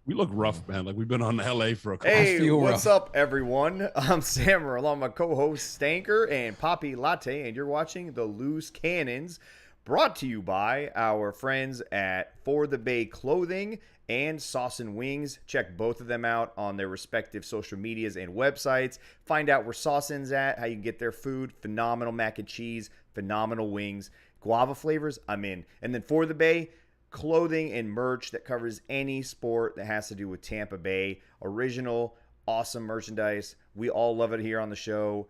We look rough, man. Like we've been on LA for a couple. Hey, what's rough. up, everyone? I'm Sammer, along with my co-host Stanker and Papi Latte, and you're watching the Loose Cannons, brought to you by our friends at For the Bay Clothing and Sauce and Wings. Check both of them out on their respective social medias and websites. Find out where Saucin's at, how you can get their food. Phenomenal mac and cheese, phenomenal wings, guava flavors. I'm in. And then For the Bay, clothing and merch that covers any sport that has to do with Tampa Bay. Original, awesome merchandise. We all love it here on the show.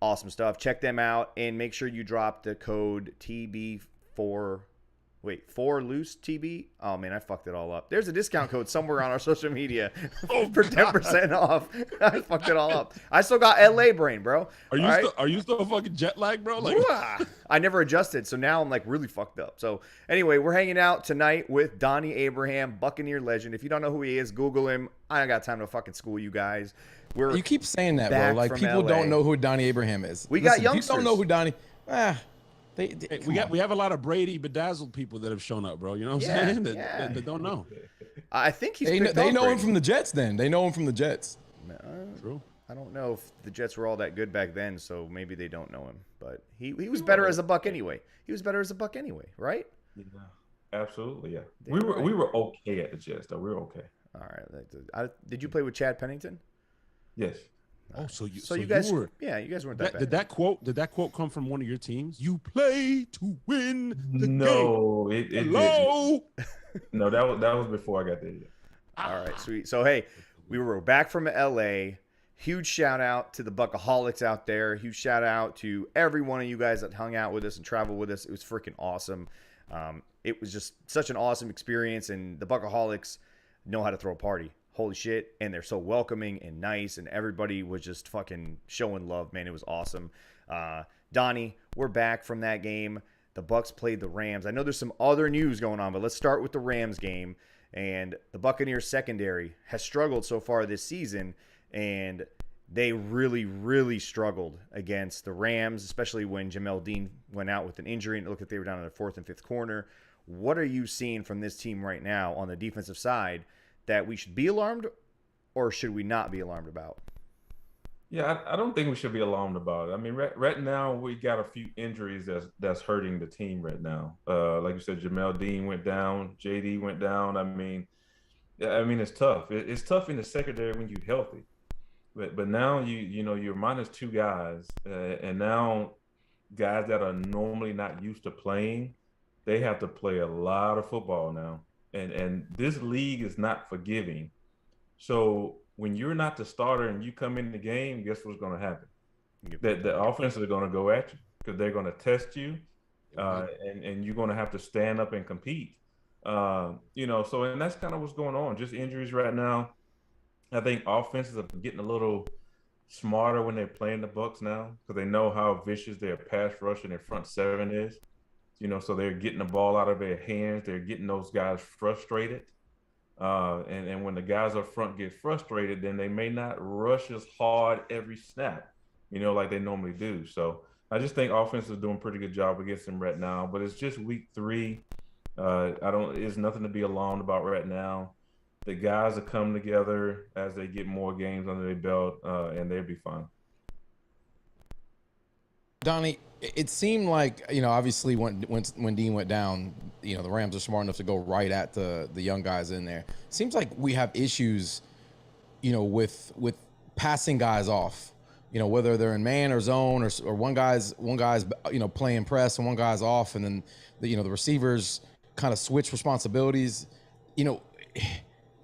Awesome stuff. Check them out and make sure you drop the code TB4. Wait, 4 loose TB? Oh man, I fucked it all up. There's a discount code somewhere on our social media for 10% off. I fucked it all up. I still got LA brain, bro. Are you still fucking jet lag, bro? Like I never adjusted, so now I'm like really fucked up. So anyway, we're hanging out tonight with Donnie Abraham, Buccaneer legend. If you don't know who he is, Google him. I don't got time to fucking school you guys. You keep saying that, bro. Like people don't know who Donnie Abraham is. Got youngsters. People don't know who Donnie. We have a lot of Brady bedazzled people that have shown up, bro. You know what I'm saying? That don't know. I think they know him from the Jets. Then they know him from the Jets. True. I don't know if the Jets were all that good back then, so maybe they don't know him. But he was better as a Buck anyway. He was better as a Buck anyway, right? Yeah, absolutely. Yeah, we were okay at the Jets, though. We were okay. All right. Did you play with Chad Pennington? Yes. Oh, so you guys weren't that bad. Did that quote come from one of your teams? You play to win the game. No, it Hello? No, that was before I got there. All right, sweet. So hey, we were back from LA. Huge shout out to the Buckaholics out there. Huge shout out to every one of you guys that hung out with us and traveled with us. It was freaking awesome. It was just such an awesome experience, and the Buckaholics know how to throw a party. Holy shit. And they're so welcoming and nice, and everybody was just fucking showing love, man. It was awesome. Donnie, we're back from that game. The Bucs played the Rams. I know there's some other news going on, but let's start with the Rams game. And the Buccaneers secondary has struggled so far this season, and they really, really struggled against the Rams, especially when Jamel Dean went out with an injury and it looked like they were down in the fourth and fifth corner. What are you seeing from this team right now on the defensive side that we should be alarmed, or should we not be alarmed about? Yeah, I don't think we should be alarmed about it. I mean, right now we got a few injuries that's hurting the team right now. Like you said, Jamel Dean went down, JD went down. I mean, it's tough. It's tough in the secondary when you're healthy, but now you're minus 2 guys, and now guys that are normally not used to playing, they have to play a lot of football now. And this league is not forgiving. So when you're not the starter and you come in the game, guess what's going to happen? The offenses are going to go at you because they're going to test you, and you're going to have to stand up and compete. And that's kind of what's going on. Just injuries right now. I think offenses are getting a little smarter when they're playing the Bucs now because they know how vicious their pass rush and their front seven is. So they're getting the ball out of their hands. They're getting those guys frustrated. And when the guys up front get frustrated, then they may not rush as hard every snap, like they normally do. So I just think offense is doing a pretty good job against them right now. But it's just week 3. It's nothing to be alarmed about right now. The guys are coming together as they get more games under their belt, and they'll be fine. Donnie, it seemed like, obviously when Dean went down, the Rams are smart enough to go right at the young guys in there. Seems like we have issues, with passing guys off, whether they're in man or zone or one guy's playing press and one guy's off, and then the receivers kind of switch responsibilities.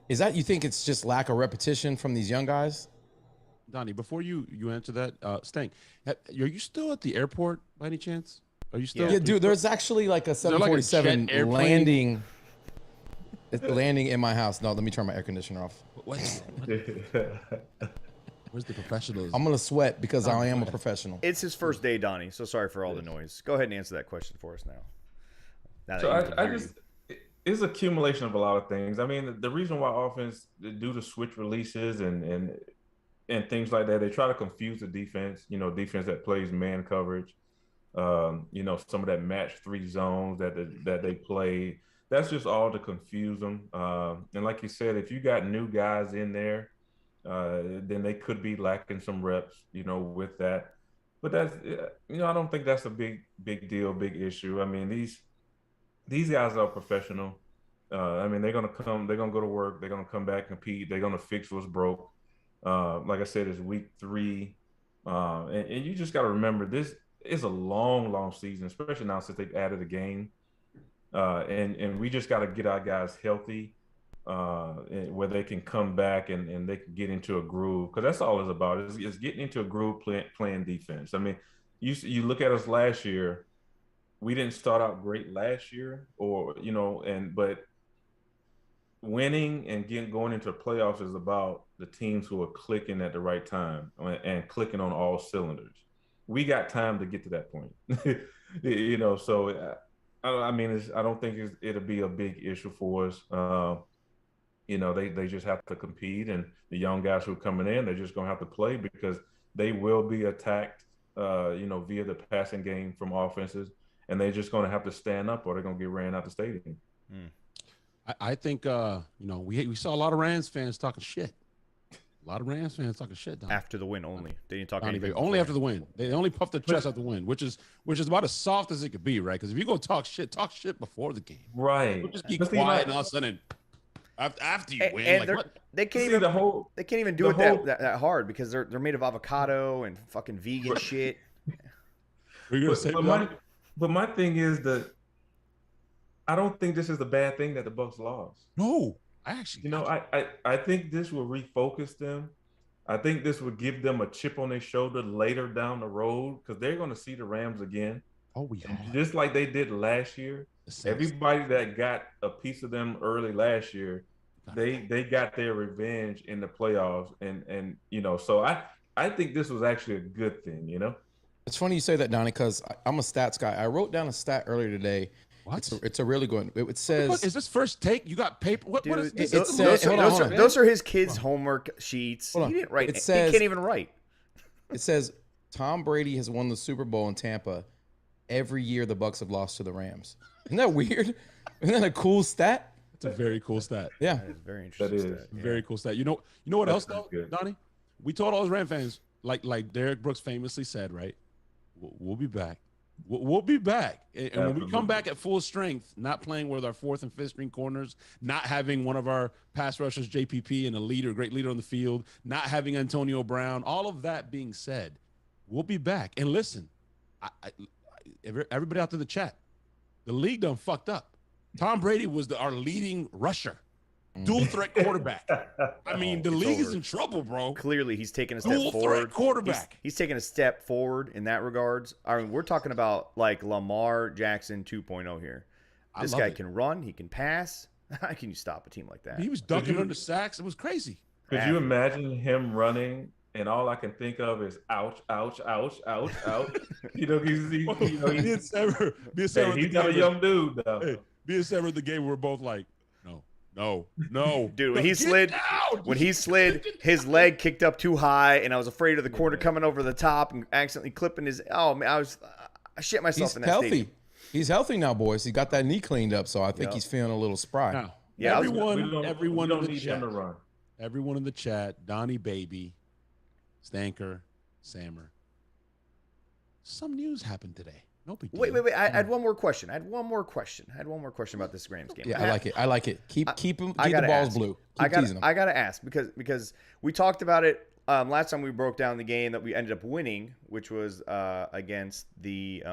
Is that, you think it's just lack of repetition from these young guys? Donnie, before you answer that, Stank, are you still at the airport by any chance? Are you still? Yeah, dude. There's actually like a 747 landing. It's landing in my house. No, let me turn my air conditioner off. Where's the professionals? I'm gonna sweat because I am a professional. It's his first day, Donnie. So sorry for all the noise. Go ahead and answer that question for us now. It's accumulation of a lot of things. I mean, the reason why offense do the switch releases and things like that, they try to confuse the defense, defense that plays man coverage, some of that match 3 zones that they play. that's just all to confuse them. And like you said, if you got new guys in there, then they could be lacking some reps, with that. But that's, I don't think that's a big deal, big issue. I mean, these guys are professional. I mean, they're gonna go to work, they're gonna come back, compete, they're gonna fix what's broke. Like I said, it's week 3, and you just got to remember this is a long season, especially now since they've added a game, and we just got to get our guys healthy, where they can come back and they can get into a groove, because that's all it's about is getting into a groove, playing defense. I mean, you look at us last year, we didn't start out great last year, but winning and going into the playoffs is about the teams who are clicking at the right time and clicking on all cylinders. We got time to get to that point, So I mean, I don't think it'll be a big issue for us. They just have to compete, and the young guys who are coming in, they're just gonna have to play, because they will be attacked, via the passing game from offenses, and they're just gonna have to stand up, or they're gonna get ran out the stadium. I think we saw a lot of Rams fans talking shit. A lot of Rams fans talking shit. Donnie. After the win only. They didn't talk anything. Only after the win. They only puffed their chest after the win, which is about as soft as it could be, right? Because if you go talk shit before the game. Right. Don't just keep quiet and all of a sudden after you win. And like, what? They can't even do it that hard, because they're made of avocado and fucking vegan shit. Were you gonna say but my thing is that I don't think this is a bad thing that the Bucs lost. No, I actually, I think this will refocus them. I think this will give them a chip on their shoulder later down the road, because they're going to see the Rams again. Oh, we are. Just like they did last year. Everybody that got a piece of them early last year, they got their revenge in the playoffs, and so I think this was actually a good thing. It's funny you say that, Donnie, because I'm a stats guy. I wrote down a stat earlier today. What? It's a really good one. It says, is this first take? You got paper? What is this? Those are his kids' homework sheets. He didn't write. He can't even write. It says Tom Brady has won the Super Bowl in Tampa every year the Bucs have lost to the Rams. Isn't that weird? Isn't that a cool stat? It's a very cool stat. Yeah, that is very interesting. Very cool stat. You know what else though, Donnie? We told all those Ram fans, like Derek Brooks famously said, right? We'll be back. We'll be back. And when we come back at full strength, not playing with our 4th and 5th string corners, not having one of our pass rushers, JPP, and a great leader on the field, not having Antonio Brown, all of that being said, we'll be back. And listen, everybody out to the chat, the league done fucked up. Tom Brady was our leading rusher. Dual threat quarterback. I mean, the league is in trouble, bro. Clearly, he's taking a step forward. Dual threat quarterback. He's taking a step forward in that regards. I mean, we're talking about like Lamar Jackson 2.0 here. This guy can run. He can pass. How can you stop a team like that? He was ducking under sacks. It was crazy. Could you imagine him running? And all I can think of is ouch, ouch, ouch, ouch, ouch. He's he's not a young dude though. Hey, me and Sever at the game, we're both like, no, dude. When he slid, his leg kicked up too high, and I was afraid of the corner coming over the top and accidentally clipping his. Oh man, I shit myself in that stadium. He's healthy now, boys. He got that knee cleaned up, so I think he's feeling a little spry. Now, yeah, everyone in the chat, Donnie Baby, Stanker, Sammer. Some news happened today. No big deal. Wait. I had one more question. I had one more question about this Rams game. Yeah, I like it. Keep the balls blue. I gotta ask because we talked about it last time we broke down the game that we ended up winning, which was against the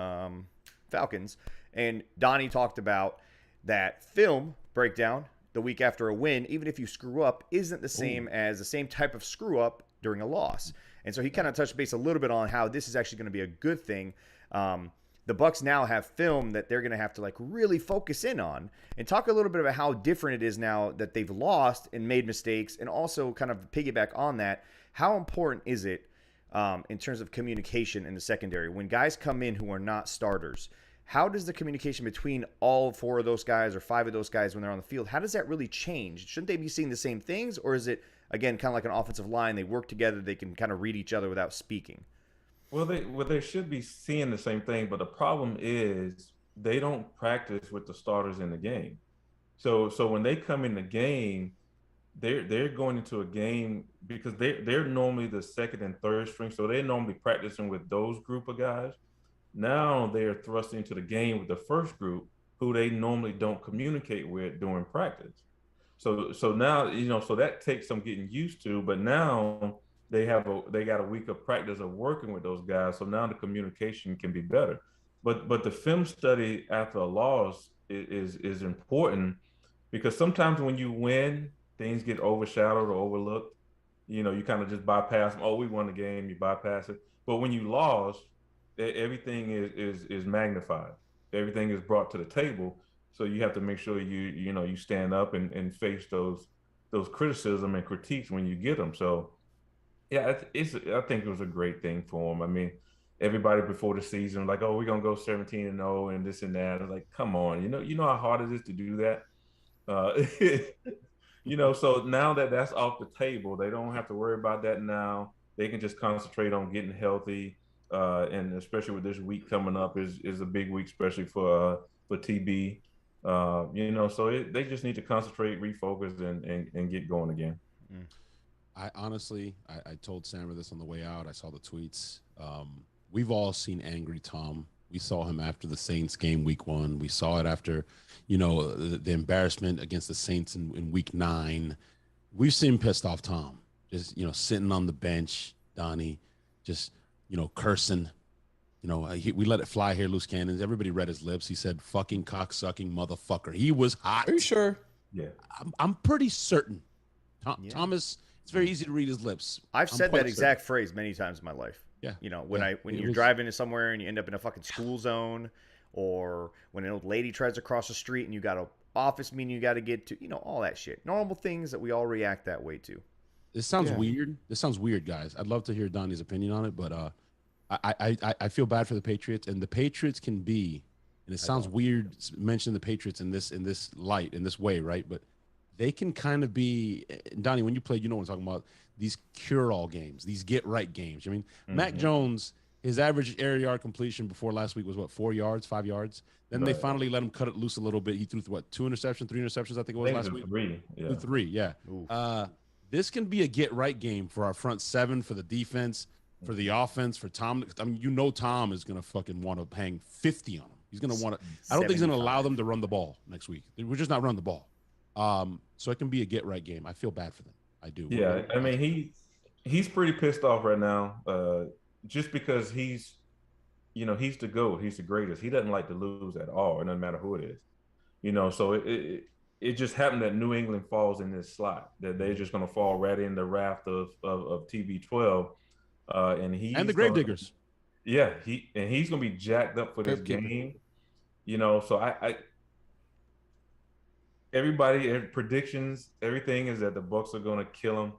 Falcons, and Donnie talked about that film breakdown the week after a win, even if you screw up, isn't the same as the same type of screw up during a loss. And so he kind of touched base a little bit on how this is actually going to be a good thing. The Bucs now have film that they're going to have to like really focus in on, and talk a little bit about how different it is now that they've lost and made mistakes, and also kind of piggyback on that. How important is it in terms of communication in the secondary when guys come in who are not starters? How does the communication between all 4 of those guys or 5 of those guys when they're on the field, how does that really change? Shouldn't they be seeing the same things, or is it, again, kind of like an offensive line, they work together, they can kind of read each other without speaking? Well, they should be seeing the same thing, but the problem is they don't practice with the starters in the game. So when they come in the game, they're going into a game because they're normally the second and third string, so they're normally practicing with those group of guys. Now they're thrust into the game with the first group who they normally don't communicate with during practice. So now, so that takes some getting used to, but now they got a week of practice of working with those guys. So now the communication can be better. But the film study after a loss is important because sometimes when you win, things get overshadowed or overlooked. You kind of just bypass them. Oh, we won the game, you bypass it. But when you lost, everything is magnified. Everything is brought to the table. So you have to make sure you stand up and face those criticism and critiques when you get them. So yeah, I think it was a great thing for him. I mean, everybody before the season like, oh, we're gonna go 17-0 and this and that. It's like, come on, you know how hard it is to do that. So now that that's off the table, they don't have to worry about that now. They can just concentrate on getting healthy, and especially with this week coming up is a big week, especially for TB. So they just need to concentrate, refocus, and get going again. I honestly, I told Sammer this on the way out. I saw the tweets. We've all seen angry Tom. We saw him after the Saints game week 1. We saw it after, the embarrassment against the Saints in week 9. We've seen pissed off Tom, just, sitting on the bench, Donnie, just, cursing. We let it fly here, loose cannons. Everybody read his lips. He said, fucking cocksucking motherfucker. He was hot. Are you sure? Yeah. I'm pretty certain. Thomas, it's very easy to read his lips. I've said that exact phrase many times in my life. Yeah. When you're driving to somewhere and you end up in a fucking school zone, or when an old lady tries to cross the street and you got an office meeting you got to get to, all that shit. Normal things that we all react that way to. This sounds weird. This sounds weird, guys. I'd love to hear Donnie's opinion on it, but I feel bad for the Patriots, and the Patriots can be, and it sounds weird mentioning the Patriots in this light, in this way, right? But they can kind of be, Donnie, when you played, you know what I'm talking about, these cure-all games, these get-right games. I mean, Mac Jones, his average air yard completion before last week was, 4 yards, 5 yards? Then they finally let him cut it loose a little bit. He threw, 2 interceptions, 3 interceptions, I think it was last week? 3. Yeah. 3, yeah. This can be a get-right game for our front seven, for the defense, for the offense, for Tom. I mean, Tom is going to fucking want to hang 50 on him. He's going to want to – I don't think he's going to allow them to run the ball next week. We're just not running the ball. So it can be a get-right game. I feel bad for them. I do. Yeah, I mean, he's pretty pissed off right now, just because he's the GOAT. He's the greatest. He doesn't like to lose at all. It doesn't matter who it is. So it just happened that New England falls in this slot, that they're just going to fall right in the raft of TB12, and the Gravediggers. Yeah, he's going to be jacked up for this game. So everybody predictions, everything is that the Bucs are going to kill him.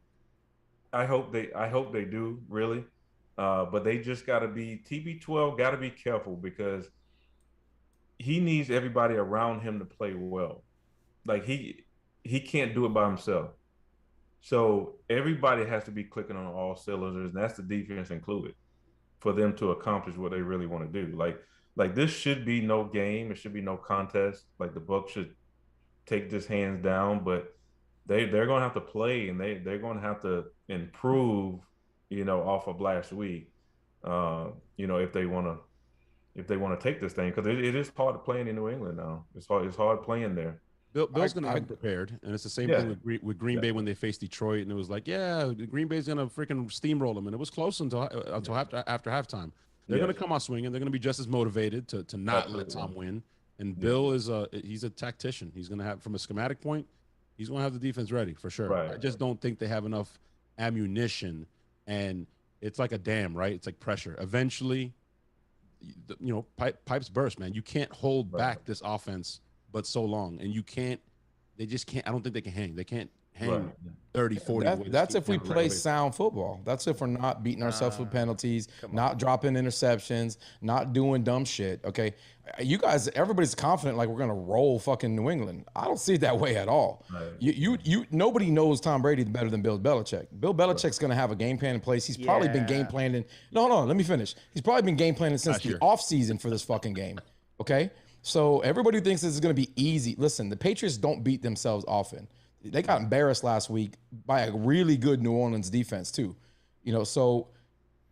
I hope they do, really. But they just got to be TB12. Got to be careful because he needs everybody around him to play well. Like he can't do it by himself. So everybody has to be clicking on all cylinders, and that's the defense included, for them to accomplish what they really want to do. Like this should be no game. It should be no contest. Like the Bucs should take this hands down, but they're going to have to play, and they're going to have to improve, off of last week, if they want to take this thing, because it is hard playing in New England now. It's hard playing there. Bill's going to be prepared, and it's the same thing with Green Bay when they faced Detroit, and it was like, Green Bay's going to freaking steamroll them, and it was close until after halftime. They're going to come out swinging. They're going to be just as motivated to not let Tom win. And Bill he's a tactician. He's going to have, from a schematic point, he's going to have the defense ready for sure. Right. I just don't think they have enough ammunition, and it's like a dam, right? It's like pressure. Eventually, pipes burst, man. You can't hold back this offense but so long, and they just can't. I don't think they can hang. They can't hang 30, 40. That's if we play sound football. That's if we're not beating ourselves with penalties, not dropping interceptions, not doing dumb shit. Okay, you guys, everybody's confident like we're gonna roll fucking New England. I don't see it that way at all. Right. Nobody knows Tom Brady better than Bill Belichick. Bill Belichick's gonna have a game plan in place. He's probably been game planning. No, let me finish. He's probably been game planning since the offseason for this fucking game. Okay. So everybody thinks this is going to be easy. Listen, the Patriots don't beat themselves often. They got embarrassed last week by a really good New Orleans defense too. So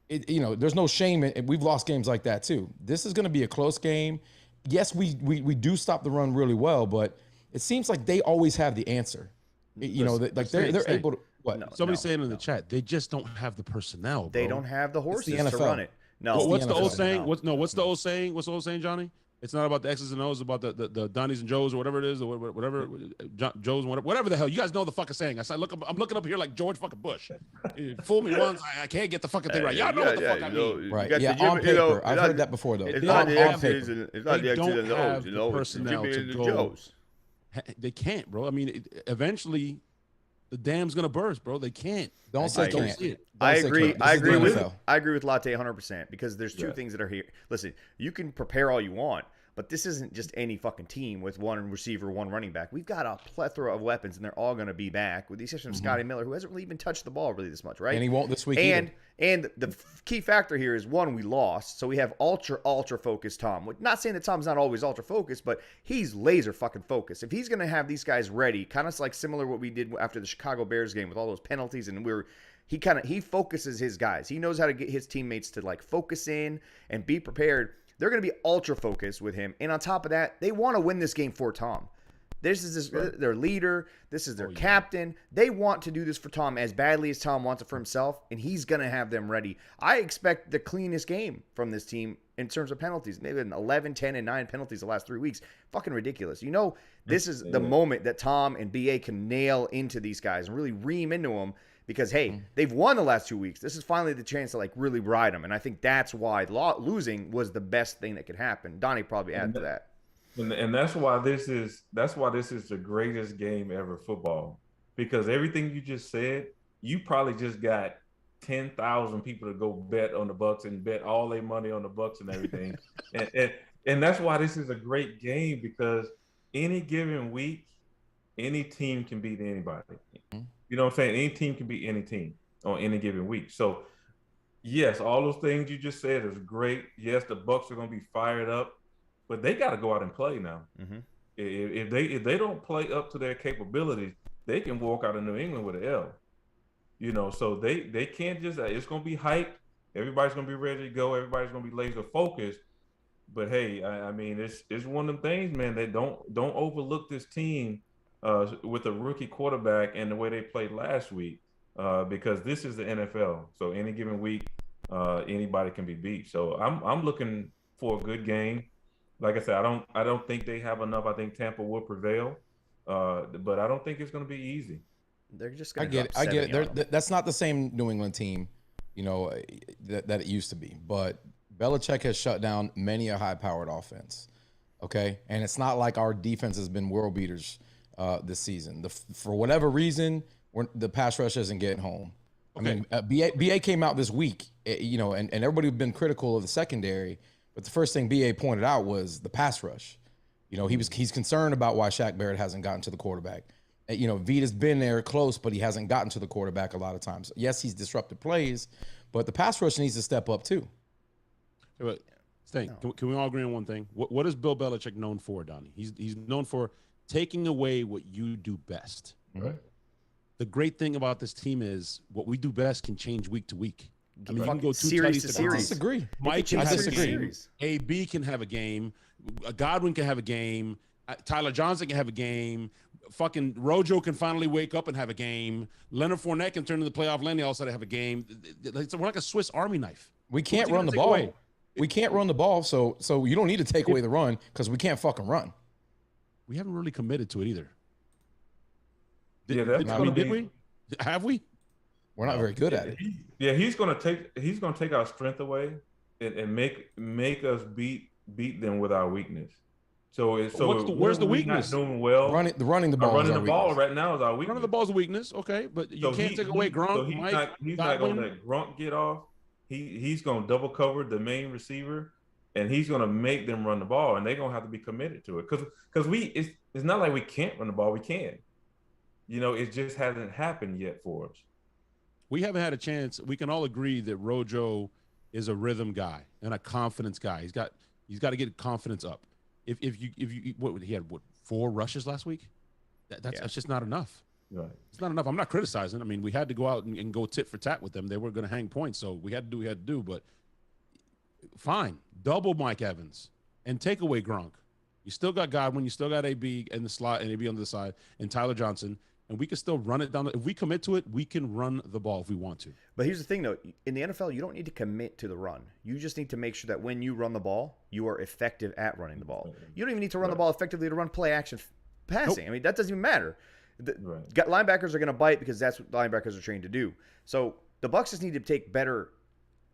there's no shame in we've lost games like that too. This is going to be a close game. Yes, we do stop the run really well, but it seems like they always have the answer. They're able to. What? Somebody's saying in the chat, they just don't have the personnel. Bro. They don't have the horses to run it. No. What's the old saying? What's the old saying? What's the old saying, Johnny? It's not about the X's and O's, about the Donnies and Joes or whatever it is, or whatever Joes, whatever the hell. You guys know the fucking saying. I'm looking up here like George fucking Bush. Fool me once, I can't get the fucking thing right. Y'all know what the fuck I mean. Right? Yeah, on paper. I've heard that before though. It's not the X's and O's. You know, personnel to go. Joes. They can't, bro. I mean, eventually, the dam's gonna burst, bro. They can't. Don't say can't. I agree with Latte 100% because there's two things that are here. Listen, you can prepare all you want, but this isn't just any fucking team with one receiver, one running back. We've got a plethora of weapons, and they're all going to be back, with the exception of Scotty Miller, who hasn't really even touched the ball really this much, right? And he won't this week either. And the key factor here is, one, we lost, so we have ultra focused Tom. Not saying that Tom's not always ultra focused, but he's laser fucking focused. If he's going to have these guys ready, kind of like similar what we did after the Chicago Bears game with all those penalties, and he focuses his guys. He knows how to get his teammates to like focus in and be prepared. They're going to be ultra focused with him. And on top of that, they want to win this game for Tom. This is their leader. This is their captain. They want to do this for Tom as badly as Tom wants it for himself, and he's going to have them ready. I expect the cleanest game from this team in terms of penalties. Maybe 11, 10, and 9 penalties the last 3 weeks. Fucking ridiculous. This is the moment that Tom and BA can nail into these guys and really ream into them. Because, hey, they've won the last 2 weeks. This is finally the chance to, like, really ride them. And I think that's why losing was the best thing that could happen. Donnie probably added to that. And that's why this is the greatest game ever, football. Because everything you just said, you probably just got 10,000 people to go bet on the Bucs and bet all their money on the Bucs and everything. and that's why this is a great game, because any given week, any team can beat anybody. You know what I'm saying? Any team can beat any team on any given week. So, yes, all those things you just said is great. Yes, the Bucs are going to be fired up, but they got to go out and play now. Mm-hmm. If they don't play up to their capabilities, they can walk out of New England with an L. So they can't just. It's going to be hyped. Everybody's going to be ready to go. Everybody's going to be laser focused. But hey, I mean, it's one of them things, man. That don't overlook this team. With a rookie quarterback and the way they played last week, because this is the NFL. So any given week, anybody can be beat. So I'm looking for a good game. Like I said, I don't think they have enough. I think Tampa will prevail, but I don't think it's going to be easy. They're just going to. I get it. That's not the same New England team, that it used to be. But Belichick has shut down many a high-powered offense. Okay, and it's not like our defense has been world beaters this season. For whatever reason, the pass rush isn't getting home. Okay. I mean, BA came out this week, and everybody had been critical of the secondary, but the first thing BA pointed out was the pass rush. He's concerned about why Shaq Barrett hasn't gotten to the quarterback. Vita's been there close, but he hasn't gotten to the quarterback a lot of times. Yes, he's disrupted plays, but the pass rush needs to step up too. But can we all agree on one thing? What is Bill Belichick known for, Donnie? He's known for taking away what you do best. Right. The great thing about this team is what we do best can change week to week. I mean, you can go two series to series. I disagree. Mike can have a game. AB can have a game. Godwin can have a game. Tyler Johnson can have a game. Fucking Rojo can finally wake up and have a game. Leonard Fournette can turn into the playoff. Lenny also have a game. We're like a Swiss Army knife. We can't run the ball. We can't run the ball, so you don't need to take away the run because we can't fucking run. We haven't really committed to it either. Did we? Have we? We're not very good at it. Yeah, he's gonna take our strength away and make us beat them with our weakness. Where's the weakness? Not doing well. Running the ball. Running the ball right now is our weakness. Running the ball is a weakness, okay, but you can't take away Gronk. So he's not gonna let Gronk get off. He's gonna double cover the main receiver. And he's going to make them run the ball, and they're going to have to be committed to it. Because it's not like we can't run the ball. We can. It just hasn't happened yet for us. We haven't had a chance. We can all agree that Rojo is a rhythm guy and a confidence guy. He's got to get confidence up. if you what he had 4 rushes last week. That's just not enough. Right. It's not enough. I'm not criticizing. I mean, we had to go out and go tit for tat with them. They were going to hang points, so we had to do what we had to do. But fine, double Mike Evans and take away Gronk. You still got Godwin. You still got AB in the slot and AB on the side and Tyler Johnson. And we can still run it down. If we commit to it, we can run the ball if we want to. But here's the thing, though. In the NFL, you don't need to commit to the run. You just need to make sure that when you run the ball, you are effective at running the ball. You don't even need to run the ball effectively to run play action passing. Nope. I mean, that doesn't even matter. Linebackers are going to bite because that's what linebackers are trained to do. So the Bucs just need to take better.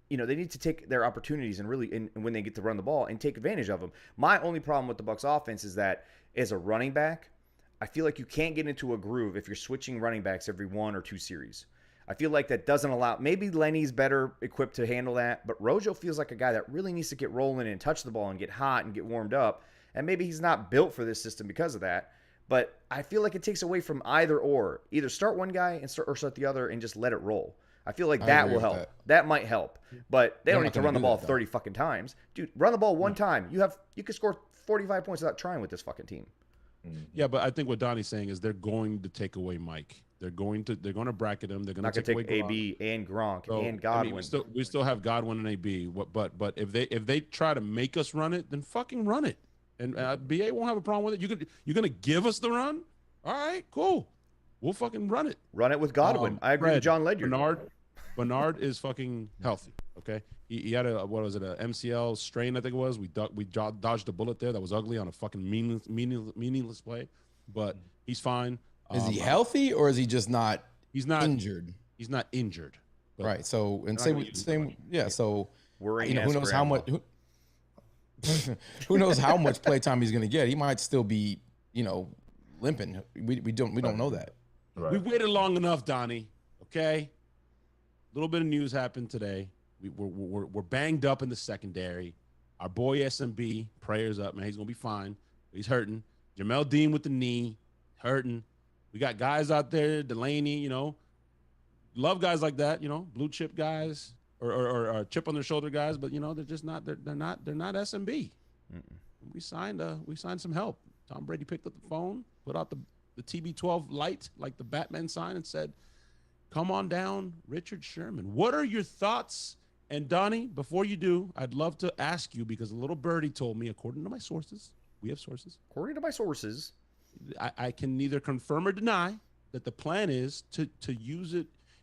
They need to take their opportunities and really, and when they get to run the ball, and take advantage of them. My only problem with the Bucs offense is that as a running back, I feel like you can't get into a groove if you're switching running backs every 1 or 2 series. I feel like that doesn't allow. Maybe Lenny's better equipped to handle that, but Rojo feels like a guy that really needs to get rolling and touch the ball and get hot and get warmed up. And maybe he's not built for this system because of that. But I feel like it takes away from either or. Either start one guy and start the other and just let it roll. I feel like that will help. That might help. But they don't need to run the ball 30 fucking times. Dude, run the ball one time. You could score 45 points without trying with this fucking team. Yeah, but I think what Donnie's saying is they're going to take away Mike. They're going to bracket him. They're going to take away AB and Gronk and Godwin. I mean, we still have Godwin and AB. But if they try to make us run it, then fucking run it. And BA won't have a problem with it. You're gonna give us the run? All right, cool. We'll fucking run it. Run it with Godwin. I agree with John Ledyard. Bernard is fucking healthy. Okay, he had a MCL strain, I think it was. We dodged a bullet there that was ugly on a fucking meaningless play, but he's fine. Is he healthy or is he just not? He's not injured. He's not injured. Right. So and same. Yeah. So who knows how much? Who knows how much play time he's going to get? He might still be, limping. We don't know that. Right. We waited long enough, Donnie. Okay. A little bit of news happened today. We're banged up in the secondary. Our boy SMB, prayers up, man. He's gonna be fine. He's hurting. Jamel Dean with the knee, hurting. We got guys out there, Delaney. Love guys like that. Blue chip guys. Or chip on their shoulder guys, but they're just not. They're not SMB. We signed some help. Tom Brady picked up the phone, put out the TB12 light like the Batman sign, and said, "Come on down, Richard Sherman." What are your thoughts? And Donnie, before you do, I'd love to ask you because a little birdie told me, according to my sources, we have sources. According to my sources, I can neither confirm or deny that the plan is to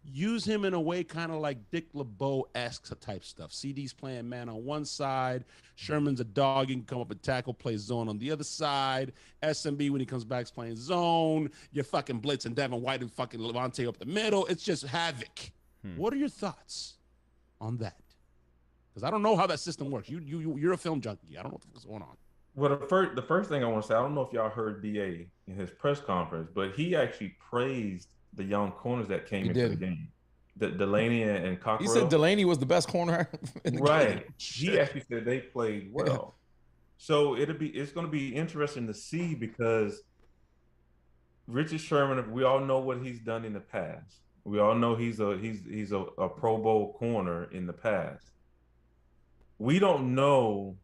use him in a way kind of like Dick LeBeau-esque type stuff. CD's playing man on one side. Sherman's a dog. He can come up and tackle, play zone on the other side. SMB, when he comes back, is playing zone. You're fucking blitzing Devin White and fucking Levante up the middle. It's just havoc. What are your thoughts on that? Because I don't know how that system works. You're a film junkie. I don't know what's going on. Well, the first thing I want to say, I don't know if y'all heard BA in his press conference, but he actually praised the young corners that came into the game. Delaney and Cockrell. He said Delaney was the best corner in the game. He actually said they played well. Yeah. So it's going to be interesting to see because Richard Sherman, we all know what he's done in the past. We all know he's a Pro Bowl corner in the past. We don't know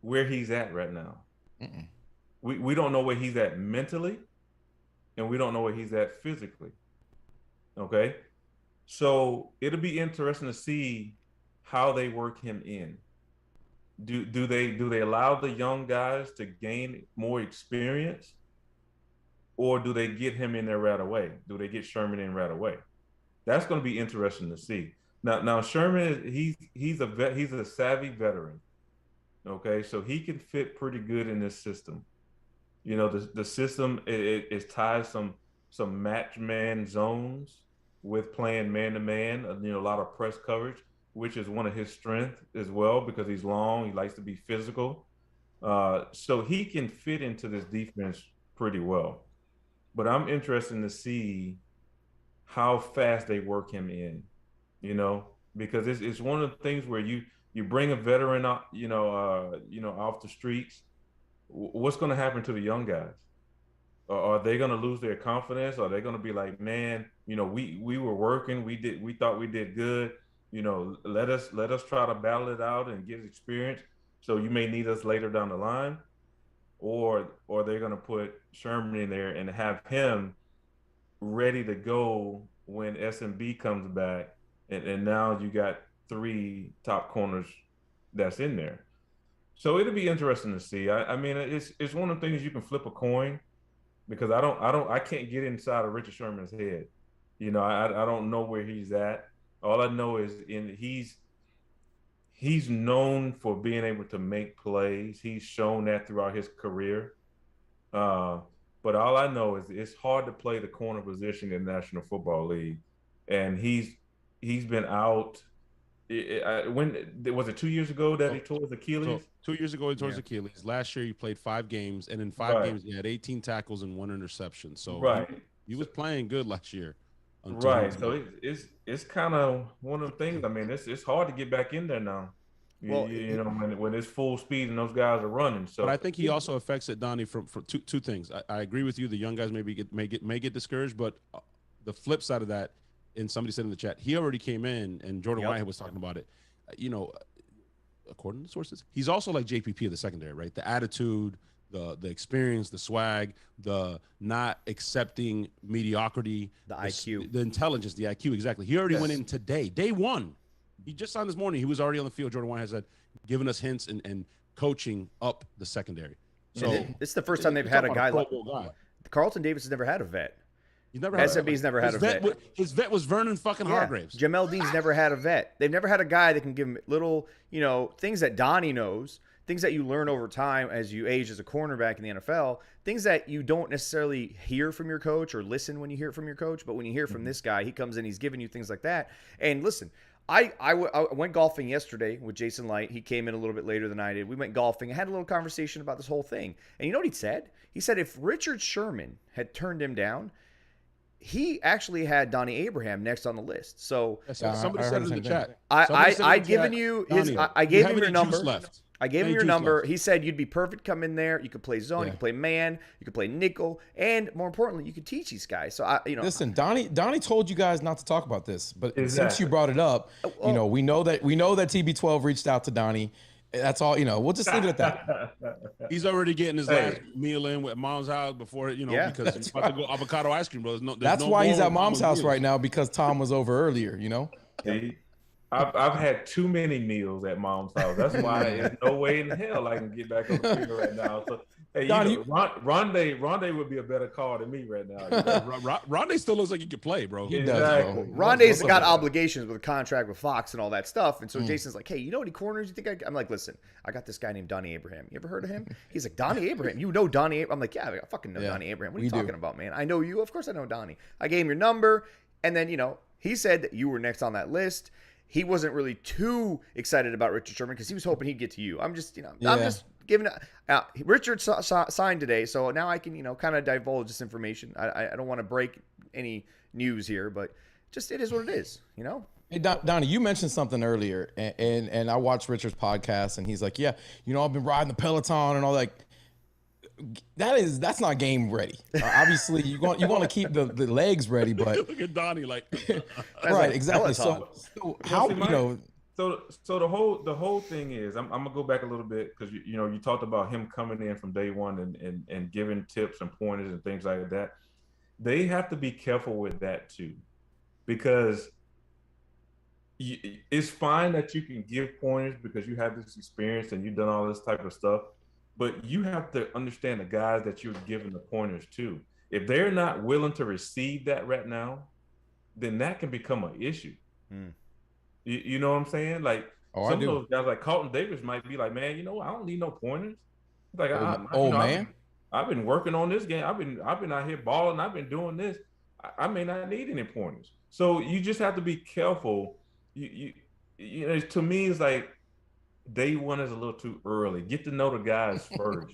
where he's at right now. We don't know where he's at mentally. And we don't know where he's at physically. Okay? So it'll be interesting to see how they work him in. Do they allow the young guys to gain more experience? Or do they get him in there right away? Do they get Sherman in right away? That's going to be interesting to see. Now Sherman, he's a savvy veteran. Okay? So he can fit pretty good in this system. The system it ties some match man zones with playing man-to-man, a lot of press coverage, which is one of his strengths as well because he's long, he likes to be physical. So he can fit into this defense pretty well. But I'm interested to see how fast they work him in, because it's one of the things where you bring a veteran up, off the streets. What's going to happen to the young guys? Are they going to lose their confidence? Are they going to be like, man, we were working, we thought we did good. Let us try to battle it out and get experience. So you may need us later down the line. or they're going to put Sherman in there and have him ready to go when SMB comes back, and now you got 3 top corners that's in there. So it'll be interesting to see. I mean, it's one of the things you can flip a coin, because I can't get inside of Richard Sherman's head. You know, I don't know where he's at. All I know is he's known for being able to make plays. He's shown that throughout his career. But all I know is it's hard to play the corner position in the National Football League, and he's been out. When was it 2 years ago that he tore his Achilles? So 2 years ago he tore his Achilles. Last year he played 5 games, and in 5 games he had 18 tackles and 1 interception. So he was playing good last year. Right. So it's kind of one of the things. I mean, it's hard to get back in there now. Well, you know, when it's full speed and those guys are running. So, but I think he also affects it, Donnie, from two things. I agree with you. The young guys may get discouraged, but the flip side of that, and somebody said in the chat, he already came in, and Jordan Whitehead was talking about it. You know, according to sources, he's also like JPP of the secondary, right? The attitude, the experience, the swag, the not accepting mediocrity, the IQ, the intelligence, the IQ. Exactly. He already went in today, day one. He just signed this morning. He was already on the field. Jordan Whitehead said, giving us hints and coaching up the secondary. So it's the first time they've had a guy like Carlton Davis has never had a vet. He's never had SMB's never had a vet. His vet was Vernon fucking Hargraves. Jamel Dean's never had a vet. They've never had a guy that can give him little, you know, things that Donnie knows, things that you learn over time as you age as a cornerback in the NFL, things that you don't necessarily hear from your coach or listen when you hear it from your coach, but when you hear from this guy, he comes in, he's giving you things like that. And listen, I went golfing yesterday with Jason Light. He came in a little bit later than I did. We went golfing. I had a little conversation about this whole thing. And you know what he said? He said if Richard Sherman had turned him down, he actually had Donnie Abraham next on the list. So somebody said in the chat. I given you his. I gave him your number. Left. I gave him your number. Left. He said you'd be perfect. Come in there. You could play zone. You could play man. You could play nickel, and more importantly, you could teach these guys. So listen, Donnie told you guys not to talk about this, but since you brought it up, you know we know that TB12 reached out to Donnie. That's all, you know, we'll just leave it at that. He's already getting his last meal in with Mom's house before, you know, because he's about to go avocado ice cream, bro. That's why he's at Mom's house right now, because Tom was over earlier, you know? See, I've had too many meals at Mom's house. That's why there's no way in hell I can get back on the field right now. So, hey, Donnie, Rondé would be a better call than me right now. Rondé still looks like he could play, bro. He does, bro. Rondé's got obligations with a contract with Fox and all that stuff. And so Jason's like, hey, you know any corners you think I'm like, listen, I got this guy named Donnie Abraham. You ever heard of him? He's like, Donnie Abraham? You know Donnie Abraham? I'm like, yeah, I fucking know Donnie Abraham. What are you talking about, man? I know you. Of course I know Donnie. I gave him your number. And then, you know, he said that you were next on that list. He wasn't really too excited about Richard Sherman because he was hoping he'd get to you. I'm just, you know, I'm just giving it. Richard signed today, so now I can, you know, kind of divulge this information. I don't want to break any news here, but just it is what it is, you know. Hey, Donnie, you mentioned something earlier, and I watched Richard's podcast, and he's like, yeah, you know, I've been riding the Peloton and all that. That's not game ready. Obviously, you want to keep the legs ready, but look at Donnie like right, exactly. So how you know? So the whole thing is, I'm gonna go back a little bit because you know you talked about him coming in from day one and giving tips and pointers and things like that. They have to be careful with that too, because it's fine that you can give pointers because you have this experience and you've done all this type of stuff. But you have to understand the guys that you're giving the pointers to. If they're not willing to receive that right now, then that can become an issue. You know what I'm saying? Like some of those guys, like Carlton Davis, might be like, man, you know, I don't need no pointers. Like, I've been working on this game. I've been out here balling. I've been doing this. I may not need any pointers. So you just have to be careful. You know, to me, it's like, day one is a little too early. Get to know the guys first.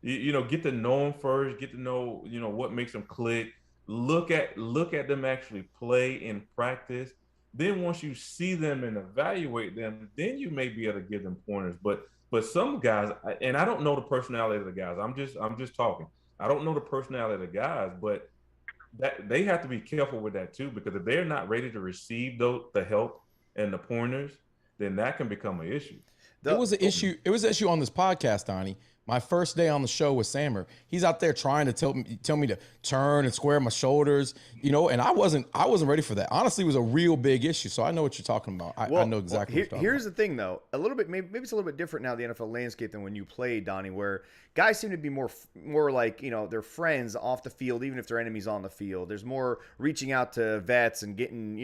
You know, get to know them first. Get to know, you know, what makes them click. Look at them actually play in practice. Then once you see them and evaluate them, then you may be able to give them pointers. But some guys, and I don't know the personality of the guys. I'm just talking. I don't know the personality of the guys, but that they have to be careful with that too, because if they're not ready to receive the help and the pointers, then that can become an issue. It was an issue. It was an issue on this podcast, Donnie, My first day on the show with Sammer, he's out there trying to tell me to turn and square my shoulders, and I wasn't ready for that. Honestly, it was a real big issue. So I know what you're talking about. I know exactly what you're talking here's about. the thing, though. A little bit, maybe it's a little bit different now, the NFL landscape, than when you played, Donnie, where guys seem to be more like, they're friends off the field, even if they're enemies on the field. There's more reaching out to vets and getting,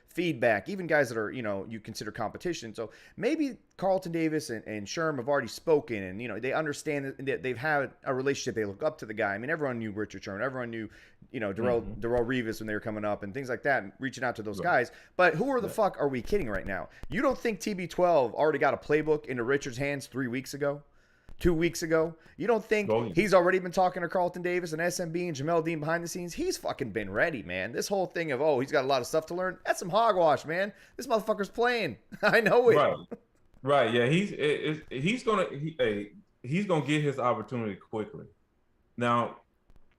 feedback, even guys that are, you consider competition. So maybe Carlton Davis and Sherman have already spoken, and, they understand that they've had a relationship. They look up to the guy. I mean, everyone knew Richard Sherman. Everyone knew, Darrell Revis when they were coming up and things like that, and reaching out to those guys. But who the fuck are we kidding right now? You don't think TB12 already got a playbook into Richard's hands 3 weeks ago? 2 weeks ago? You don't think he's already been talking to Carlton Davis and SMB and Jamel Dean behind the scenes? He's fucking been ready, man. This whole thing of, he's got a lot of stuff to learn, that's some hogwash, man. This motherfucker's playing. I know it. Right. Yeah, he's gonna get his opportunity quickly. Now,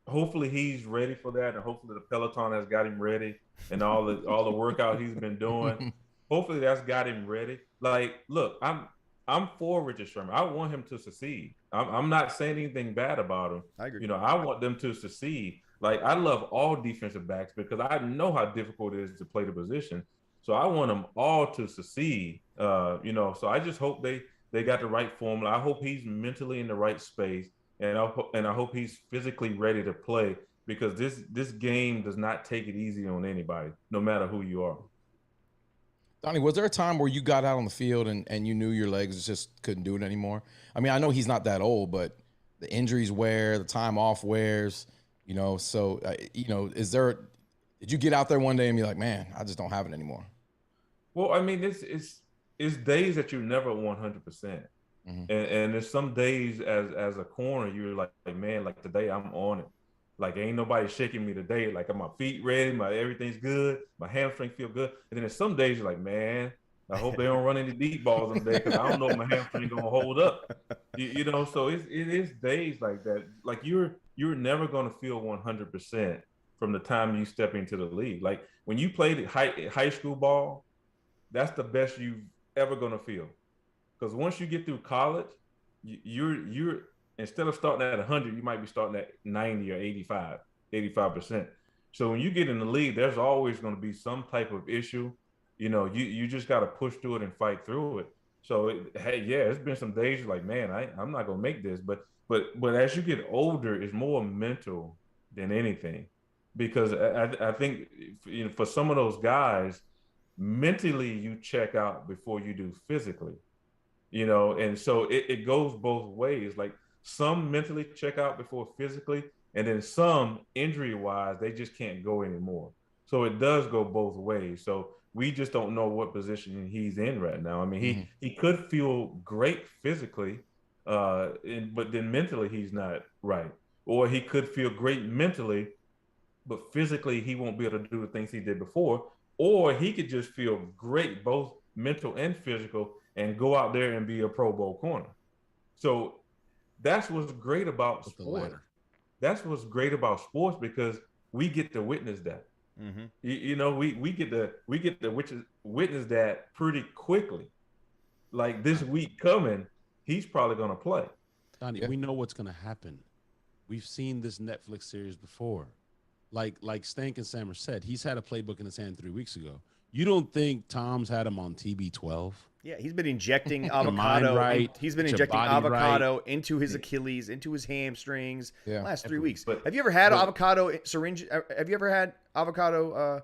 hopefully he's ready for that, and hopefully the Peloton has got him ready, and all the workout he's been doing. Hopefully that's got him ready. Like, look, I'm for Richard Sherman. I want him to succeed. I'm not saying anything bad about him. I agree. I want them to succeed. Like, I love all defensive backs because I know how difficult it is to play the position. So I want them all to succeed. So I just hope they got the right formula. I hope he's mentally in the right space, and I hope he's physically ready to play, because this game does not take it easy on anybody, no matter who you are. Donnie, was there a time where you got out on the field and you knew your legs just couldn't do it anymore? I mean, I know he's not that old, but the injuries wear, the time off wears, so, did you get out there one day and be like, man, I just don't have it anymore? Well, I mean, it's days that you're never 100%. And there's some days as a corner, you're like, man, like today I'm on it. Like, ain't nobody shaking me today. Like, my feet ready, everything's good, my hamstring feel good. And then there's some days you're like, man, I hope they don't run any deep balls on the day, because I don't know if my hamstring gonna hold up. So it is days like that. Like, you're never gonna feel 100% from the time you step into the league. Like, when you played high school ball, that's the best you've ever gonna feel. Because once you get through college, you're instead of starting at 100, you might be starting at 90 or 85%. So when you get in the league, there's always going to be some type of issue. You just got to push through it and fight through it. So, it's been some days you're like, man, I'm not going to make this. But as you get older, it's more mental than anything. Because I think, for some of those guys, mentally you check out before you do physically. And so it goes both ways. Like, some mentally check out before physically, and then some injury-wise, they just can't go anymore. So it does go both ways. So we just don't know what position he's in right now. I mean, he could feel great physically, but then mentally he's not right. Or he could feel great mentally, but physically he won't be able to do the things he did before. Or he could just feel great, both mental and physical, and go out there and be a Pro Bowl corner. So that's what's great about sports. That's what's great about sports, because we get to witness that. We get to witness that pretty quickly. Like, this week coming, he's probably going to play. Donnie, we know what's going to happen. We've seen this Netflix series before. Like Stank and Sammer said, he's had a playbook in his hand 3 weeks ago. You don't think Tom's had him on TB12? Yeah, he's been injecting avocado. He's been injecting avocado into his Achilles, into his hamstrings last 3 weeks. But have you ever had avocado syringe? Have you ever had avocado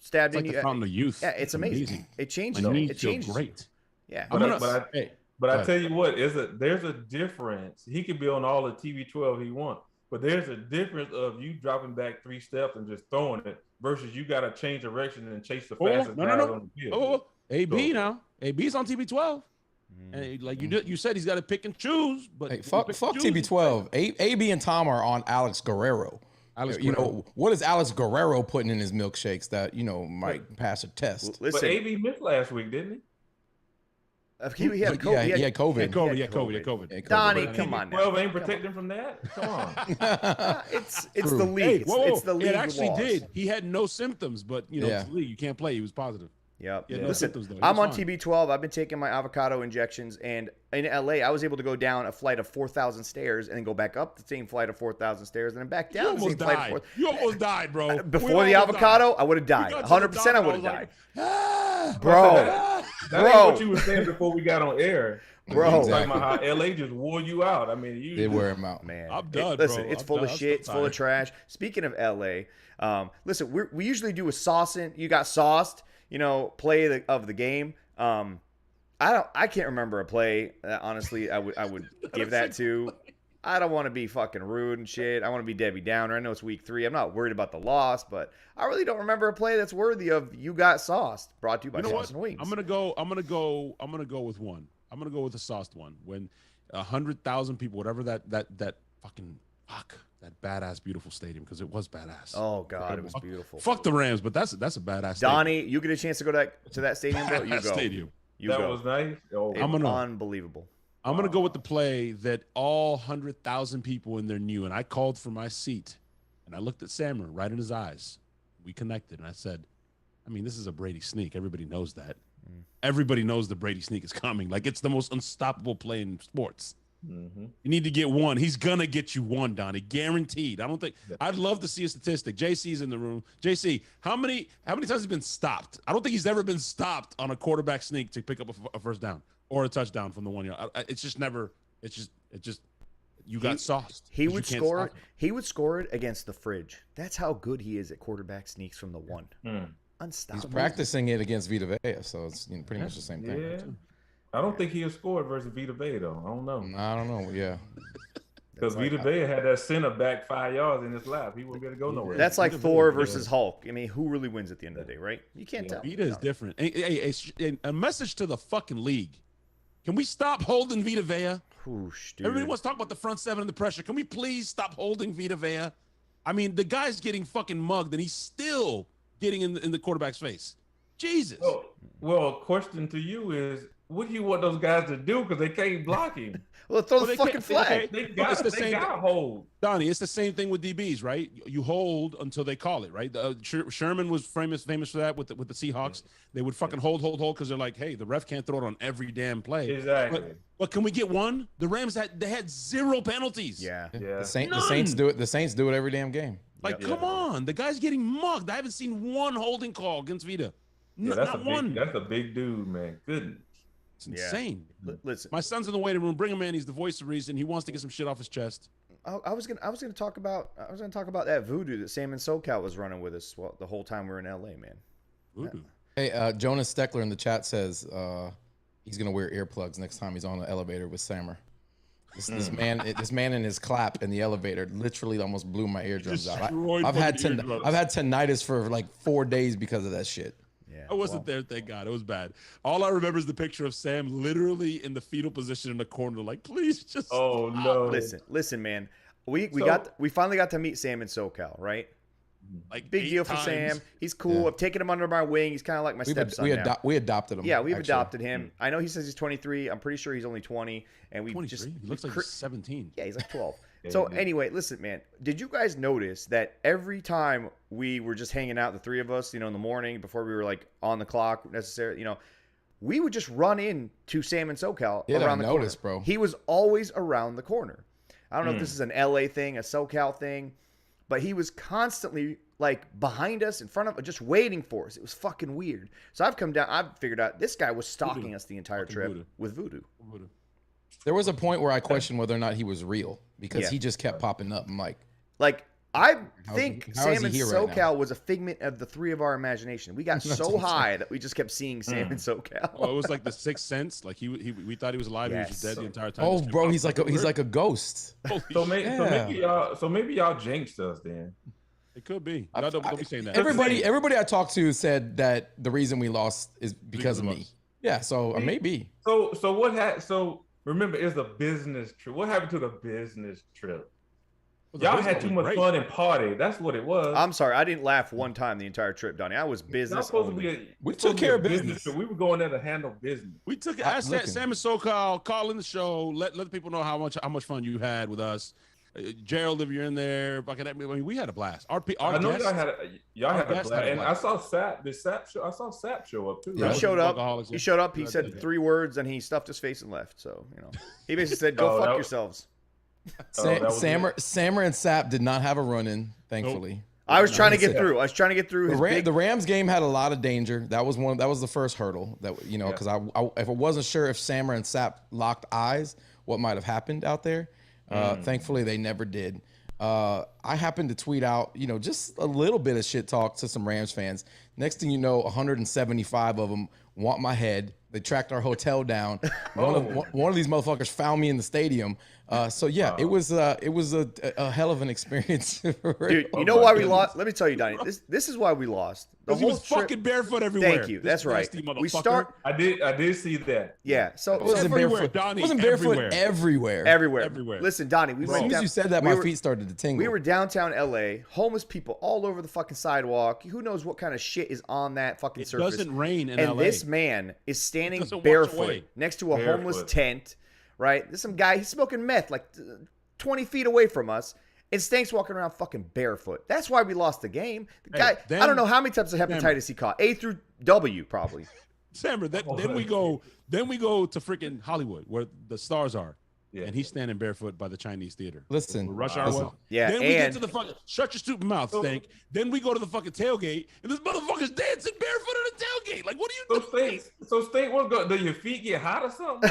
stabbed in you? From the youth. Yeah, it's amazing. It changes. It changes. Great. Yeah. But I tell you what, there's a difference. He could be on all the TB12 he wants, but there's a difference of you dropping back 3 steps and just throwing it versus you got to change direction and chase the fastest guy on the field. AB now. AB's on TB12. And like you said, he's got to pick and choose. But hey, fuck TB12. AB and Tom are on Alex Guerrero. What is Alex Guerrero putting in his milkshakes that might pass a test? Listen, but AB missed last week, didn't he? He had COVID. He had COVID. Donnie, come on now. 12 ain't protecting from that. Come on. It's the league. It's the league. It actually laws. did. He had no symptoms, but it's the league. You can't play. He was positive. Yep. Yeah, no Listen, symptoms, though. He I'm was on fine. TB12. I've been taking my avocado injections, and in LA, I was able to go down a flight of 4,000 stairs and then go back up the same flight of 4,000 stairs and then back You down the same almost flight of died. 4,000. You almost died, bro. Before the avocado, I would have died. 100% I would have died. Bro. That ain't what you were saying before we got on air. Bro. Talking about how LA just wore you out. I mean, They wear him out. Man, I'm done, listen, bro. it's I'm full done. of I'm shit. It's so full of tired. trash. Speaking of LA, listen, we usually do a saucing. You got sauced, play of the game. I can't remember a play that honestly I would give that to. I don't want to be fucking rude and shit. I want to be Debbie Downer. I know it's week 3. I'm not worried about the loss, but I really don't remember a play that's worthy of you got sauced. Brought to you by Sauce and Wings. I'm gonna go with one. I'm gonna go with the sauced one. When 100,000 people, whatever that fucking that badass beautiful stadium, because it was badass. Oh God, it was beautiful. Fuck the Rams, but that's a badass. Donnie, you get a chance to go to that stadium, bro. You go. Stadium. You that go. was nice. Oh, Unbelievable. I'm gonna go with the play that all 100,000 people in there knew, and I called from my seat, and I looked at Sammer right in his eyes. We connected, and I said, "I mean, this is a Brady sneak. Everybody knows that. Everybody knows the Brady sneak is coming. Like, it's the most unstoppable play in sports. Mm-hmm. You need to get one. He's gonna get you one, Donnie, guaranteed. I don't think. I'd love to see a statistic. JC's in the room. JC, how many times has he been stopped? I don't think he's ever been stopped on a quarterback sneak to pick up a first down or a touchdown from the 1 yard. It's just never. It's just. You got sauced. He would score it. He would score it against the fridge. That's how good he is at quarterback sneaks from the 1. Unstoppable. He's practicing it against Vita Vea, so it's pretty much the same thing. Yeah. I don't think he'll score versus Vita Vea, though. I don't know. I don't know. Yeah. Because Vita Vea had that center back 5 yards in his lap. He wouldn't be able to go nowhere. That's like Thor versus Hulk. I mean, who really wins at the end of the day, right? You can't tell. Vita is different. A message to the fucking league. Can we stop holding Vita Vea? Whoosh, dude. Everybody wants to talk about the front seven and the pressure. Can we please stop holding Vita Vea? I mean, the guy's getting fucking mugged, and he's still getting in the quarterback's face. Jesus. Well, question to you is, what do you want those guys to do? Because they can't block him. Well, throw the fucking flag. They got to hold. Donnie, it's the same thing with DBs, right? You hold until they call it, right? Sherman was famous for that with the Seahawks. They would fucking hold because they're like, hey, the ref can't throw it on every damn play. Exactly. But can we get one? The Rams had 0 penalties. Yeah. The Saints do it. The Saints do it every damn game. Like, come on, the guy's getting mugged. I haven't seen one holding call against Vita. Yeah, Not one. That's a big dude, man. Goodness. It's insane. Listen, my son's in the waiting room. Bring him in. He's the voice of reason. He wants to get some shit off his chest. I was gonna talk about that voodoo that Sam and SoCal was running with us the whole time we were in LA, man. Voodoo. Hey, Jonas Steckler in the chat says he's gonna wear earplugs next time he's on the elevator with Sammer. This man in his clap in the elevator literally almost blew my eardrums out. I've had tinnitus for like 4 days because of that shit. Yeah, I wasn't there, thank God. It was bad. All I remember is the picture of Sam literally in the fetal position in the corner, like, please just stop. No. Listen, man. We finally got to meet Sam in SoCal, right? Like big deal for Sam. He's cool. I've taken him under my wing. He's kind of like my stepson now. We adopted him. Yeah, we've adopted him. I know he says he's 23. I'm pretty sure he's only 20. And we 23? He looks like he's 17. Yeah, he's like 12. So anyway, listen, man. Did you guys notice that every time we were just hanging out, the three of us, in the morning before we were like on the clock necessarily, we would just run into Sam and SoCal around the corner. Bro. He was always around the corner. I don't know if this is an LA thing, a SoCal thing, but he was constantly like behind us, in front of, just waiting for us. It was fucking weird. So I've come down. I've figured out this guy was stalking us the entire trip with voodoo. There was a point where I questioned whether or not he was real because he just kept popping up. I'm like, I think Sam and SoCal SoCal was a figment of the three of our imagination. We got so high that we just kept seeing Sam and SoCal. Oh, it was like the Sixth Sense. Like we thought he was alive. He was just dead the entire time. Oh, bro, he's like a ghost. So maybe y'all jinxed us then. It could be. Don't be saying that. Everybody I talked to said that the reason we lost is because of me. Yeah, so maybe. So what happened? So remember, it's a business trip. What happened to the business trip? Y'all had too much fun and party. That's what it was. I'm sorry, I didn't laugh one time the entire trip, Donnie. I was business only. We took care of business. So we were going there to handle business. We took it. Sam and SoCal, call in the show. Let the people know how much fun you had with us. Gerald, if you're in there, I mean, we had a blast. Our I know guests, y'all had a guests blast, had a and I blast. saw Sap. Did Sap show? I saw Sap show up too. Yeah. Right? He showed up. Alcoholics, He yeah. showed up. He Yeah, said yeah. 3 words, and he stuffed his face and left. So he basically said, "Go Oh, fuck that- yourselves." that was Sammer and Sap did not have a run-in, thankfully. I was trying to Listen, get through. I was trying to get through his big. The Rams game had a lot of danger. That was the first hurdle that because I if I wasn't sure if Sammer and Sap locked eyes, what might have happened out there. Thankfully, they never did. I happened to tweet out, just a little bit of shit talk to some Rams fans. Next thing you know, 175 of them want my head. They tracked our hotel down. One of these motherfuckers found me in the stadium. So yeah, it was a hell of an experience. Dude, you know why we lost? Let me tell you, Donnie. This is why we lost. The He whole was trip. fucking barefoot everywhere. Thank you. This That's right. nasty We motherfucker. start. I did see that. Yeah. So It wasn't Everywhere, barefoot. Donnie, It wasn't barefoot everywhere. everywhere. everywhere. Listen, Donnie. We As went soon as down. you said that, we my were- feet started to tingle. We were downtown LA, homeless people all over the fucking sidewalk. Who knows what kind of shit is on that fucking It surface? doesn't rain in and LA. this man is standing Doesn't wash barefoot away. next to a Barefoot. homeless tent, right? There's some guy, he's smoking meth like 20 feet away from us. And Stank's walking around fucking barefoot. That's why we lost the game. The guy, then- I don't know how many types of hepatitis he caught. A through W, probably. Sammer, then we go to freaking Hollywood where the stars are. Yeah. And he's standing barefoot by the Chinese theater. Listen, Where Rush Hour listen. was. Yeah, Then we get and- to the fucking shut your stupid mouth, Stank. Then we go to the fucking tailgate, and this motherfucker's dancing barefoot at the tailgate. Like, what are you doing? So State, what go? Do your feet get hot or something?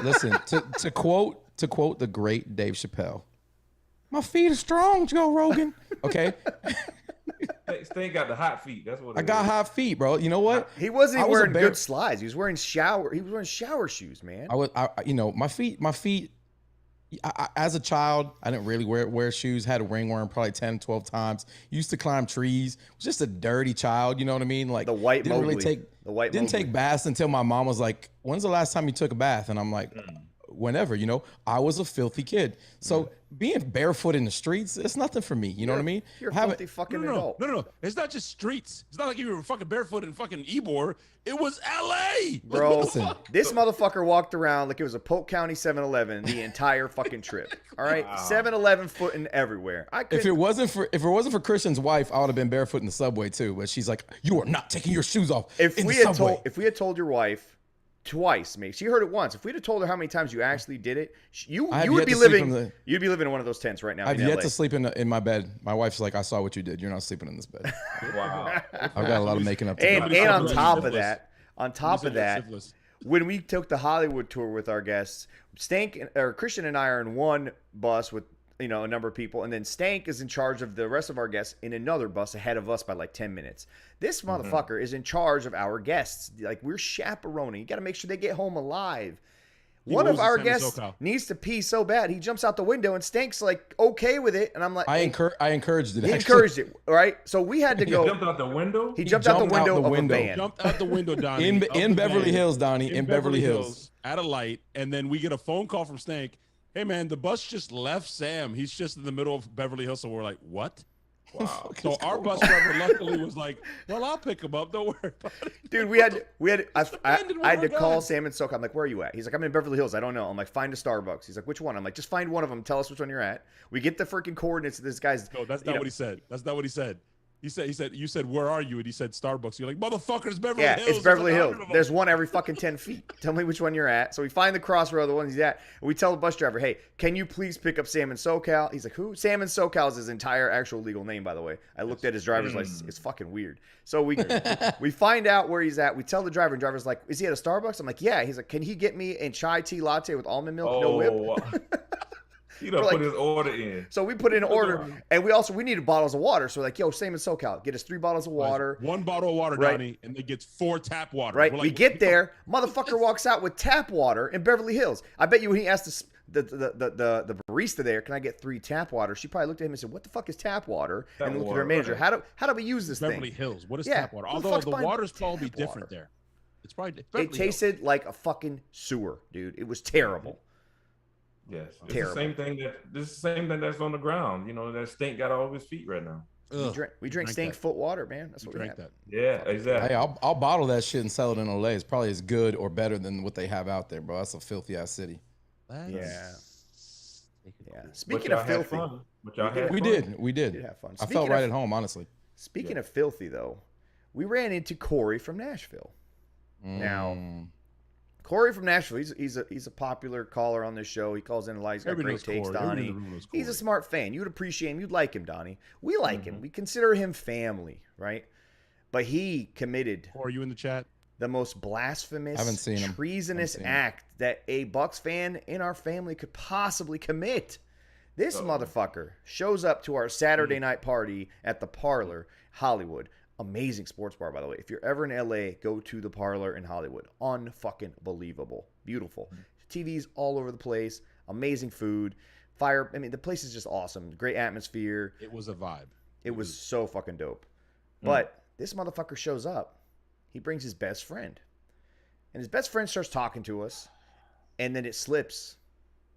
Listen. To quote the great Dave Chappelle, my feet are strong, Joe Rogan. Okay, State got the hot feet. That's what I got hot feet, bro. You know what? He wasn't I even was a wearing bear- good slides. He was wearing shower shoes, man. My feet. As a child, I didn't really wear shoes. Had a ringworm probably 10, 12 times. Used to climb trees. Was just a dirty child. You know what I mean? Like The white didn't really Mowgli. take The white didn't Mowgli. take baths until my mom was like, "When's the last time you took a bath?" And I'm like, "Whenever." I was a filthy kid. So being barefoot in the streets, it's nothing for me. You know what I mean? You're a Have filthy fucking No. adult. It's not just streets. It's not like you were fucking barefoot in fucking Ybor. It was LA. Bro, Listen. this motherfucker walked around like it was a Polk County 7-Eleven the entire fucking trip. All right, 7-Eleven footing everywhere. If it wasn't for Christian's wife, I would have been barefoot in the subway too. But she's like, "You are not taking your shoes off if in we the had subway." told your wife twice, maybe she heard it once. If we'd have told her how many times you actually did it, you I have would yet be to sleep living. in You'd be living in one of those tents right now. I've in yet LA. to sleep in my bed. My wife's like, "I saw what you did. You're not sleeping in this bed." Wow. I've got a lot of making up to And, do. and on Syphilis. top of Syphilis. that, Syphilis. when we took the Hollywood tour with our guests, Christian and I are in one bus with a number of people, and then Stank is in charge of the rest of our guests in another bus ahead of us by like 10 minutes. This motherfucker is in charge of our guests. Like, we're chaperoning. You got to make sure they get home alive. One owes of the our San guests SoCal. needs to pee so bad he jumps out the window, and Stank's like okay with it, and I'm like, I hey, encouraged it. he actually. encouraged it, all right? So we had to He go. jumped out the window. He jumped out the jumped out window the of window. a van. Jumped out the window, Donnie. in of the Beverly van. Hills, Donnie. In Beverly Hills. At a light, and then we get a phone call from Stank. Hey man, the bus just left Sam. He's just in the middle of Beverly Hills. So we're like, what? Wow. So our bus driver luckily was like, well, I'll pick him up. Don't worry about it. Dude, we had I abandoned had to one of our call guys. Sam and Soka. I'm like, where are you at? He's like, I'm in Beverly Hills. I don't know. I'm like, find a Starbucks. He's like, which one? I'm like, just find one of them. Tell us which one you're at. We get the freaking coordinates of this guy's. No, that's not what he said. That's not what he said. He said, you said, where are you? And he said, Starbucks. You're like, motherfucker, it's Beverly Yeah, Hills. it's Beverly There's Hills. 100 of them. There's one every fucking 10 feet. Tell me which one you're at. So we find the crossroad, the one he's at. And we tell the bus driver, hey, can you please pick up Sam and SoCal? He's like, who? Sam and SoCal is his entire actual legal name, by the way. I looked at his driver's license. It's fucking weird. So we find out where he's at. We tell the driver, and driver's like, is he at a Starbucks? I'm like, yeah. He's like, can he get me a chai tea latte with almond milk, no whip? He done We're put like- his order in. So we put in an order, and we needed bottles of water. So we're like, yo, Sam and SoCal, get us 3 bottles of water. One bottle of water, Right. Donnie, and they gets 4 tap water. Right, We're we like, get there, motherfucker walks out with tap water in Beverly Hills. I bet you when he asked the barista there, can I get 3 tap water? She probably looked at him and said, what the fuck is tap water? Tap And looked at water, her manager, right. how do we use this Beverly thing? Hills. What is Yeah, tap water? who the Although fuck's the buying water's probably tap different water? there. It's probably It Beverly Hills. tasted like a fucking sewer, dude. It was terrible. Yes, it's Terrible. the same thing this is the same thing that's on the ground. That Stink got all of his feet right now. We drink stink foot water, man. That's what we Drank have. that. Yeah, exactly. Hey, I'll bottle that shit and sell it in Olay. It's probably as good or better than what they have out there, bro. That's a filthy ass city. Let's Yeah. Yeah. Speaking of filthy, we did. We did have fun. I felt right at home, honestly. Speaking of filthy, though, we ran into Corey from Nashville. Now, Corey from Nashville, he's a popular caller on this show. He calls in a lot. He's got great takes, Donnie. He's a smart fan. You'd appreciate him. You'd like him, Donnie. We like him. We consider him family, right? But he committed. Or are you in the chat? The most blasphemous, treasonous act that a Bucs fan in our family could possibly commit. This motherfucker shows up to our Saturday night party at the Parlor, Hollywood. Amazing sports bar, by the way. If you're ever in LA, go to the Parlor in Hollywood. Unfucking believable. Beautiful. TVs all over the place. Amazing food. Fire. I mean, the place is just awesome. Great atmosphere. It was a vibe. It was so fucking dope. But this motherfucker shows up. He brings his best friend. And his best friend starts talking to us. And then it slips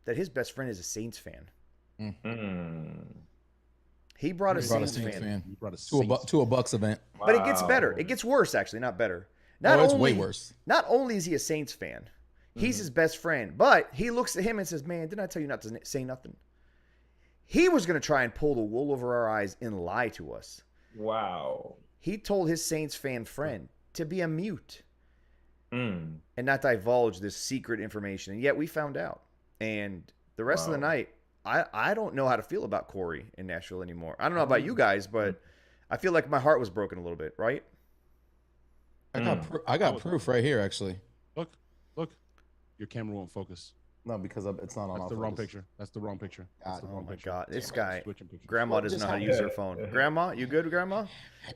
that his best friend is a Saints fan. He brought a Saints fan. He brought to a Bucs event. Wow. But it gets better. It gets worse, actually, not better. It's way worse. Not only is he a Saints fan, he's his best friend. But he looks at him and says, man, didn't I tell you not to say nothing? He was going to try and pull the wool over our eyes and lie to us. Wow. He told his Saints fan friend to be a mute and not divulge this secret information. And yet we found out. And the rest of the night, I don't know how to feel about Corey in Nashville anymore. I don't know about you guys, but I feel like my heart was broken a little bit, right? I got proof right here, actually. Look. Your camera won't focus. No, because it's not on. That's the wrong picture. That's the wrong picture. Oh my God, this guy. Grandma doesn't know how to use her phone. Grandma, you good, Grandma?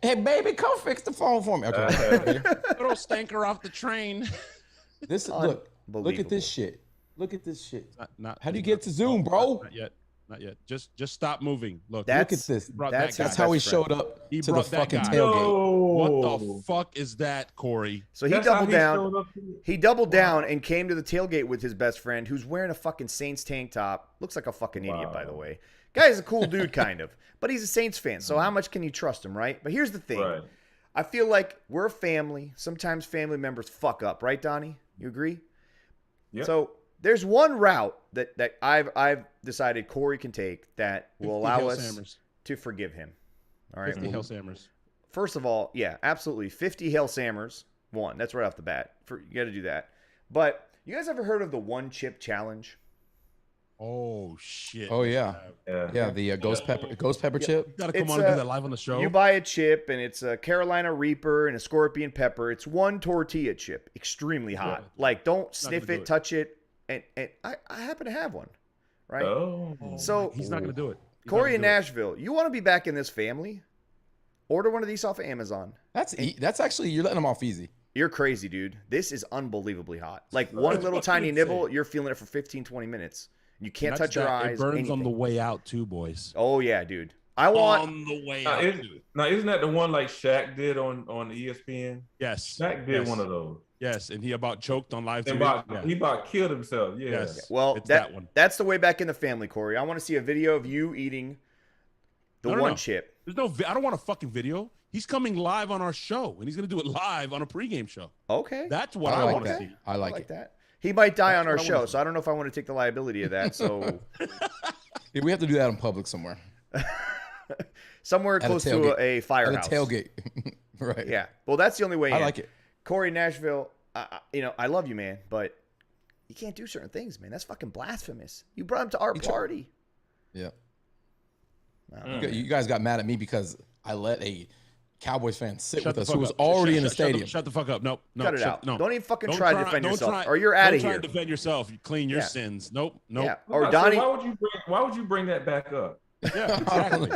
Hey, baby, come fix the phone for me. Okay. Little stanker off the train. Look at this shit. Look at this shit. How do you get to Zoom, bro? Not yet. Just stop moving. Look at this. That's how he showed up to the fucking tailgate. No. What the fuck is that, Corey? So he doubled down. He doubled down and came to the tailgate with his best friend, who's wearing a fucking Saints tank top. Looks like a fucking idiot, by the way. Guy's a cool dude, kind of, but he's a Saints fan. So how much can you trust him, right? But here's the thing. Right. I feel like we're a family. Sometimes family members fuck up, right, Donnie? You agree? Yeah. So there's one route that I've decided Corey can take that will allow us to forgive him. All right. 50 Hail Sammers. First of all, yeah, absolutely. 50 Hail Sammers. One. That's right off the bat. You got to do that. But you guys ever heard of the one chip challenge? Oh shit. Oh yeah. The ghost pepper chip. You gotta come on and do that live on the show. You buy a chip and it's a Carolina Reaper and a scorpion pepper. It's one tortilla chip, extremely hot. Like don't sniff it, touch it. And I happen to have one, right? Oh. So he's not gonna do it. Corey in Nashville, you want to be back in this family? Order one of these off of Amazon. That's actually, you're letting them off easy. You're crazy, dude. This is unbelievably hot. Like one little tiny nibble, you're feeling it for 15, 20 minutes. You can't touch your eyes. It burns on the way out too, boys. Oh yeah, dude. I want on the way out. Now, isn't that the one like Shaq did on ESPN? Yes. Shaq did one of those. Yes, and he about choked on live TV. He about killed himself. Yeah. Yes. Well, that one. That's the way back in the family, Corey. I want to see a video of you eating the one chip. There's no. I don't want a fucking video. He's coming live on our show, and he's gonna do it live on a pregame show. Okay. That's what I want to see. I like that. He might die on our show, so I don't know if I want to take the liability of that. So we have to do that in public somewhere. Somewhere close to a firehouse. At a tailgate. Right. Yeah. Well, that's the only way. I like it. Corey, Nashville, I love you, man, but you can't do certain things, man. That's fucking blasphemous. You brought him to our party. Yeah. You guys got mad at me because I let a Cowboys fan sit with us who was already in the stadium. Shut the fuck up. Nope. Cut it out. No. Don't even fucking try to defend yourself, or you're out of here. Don't try to defend yourself. You clean your sins. Nope. Yeah. Or Donnie. Why would you bring that back up? Yeah, exactly.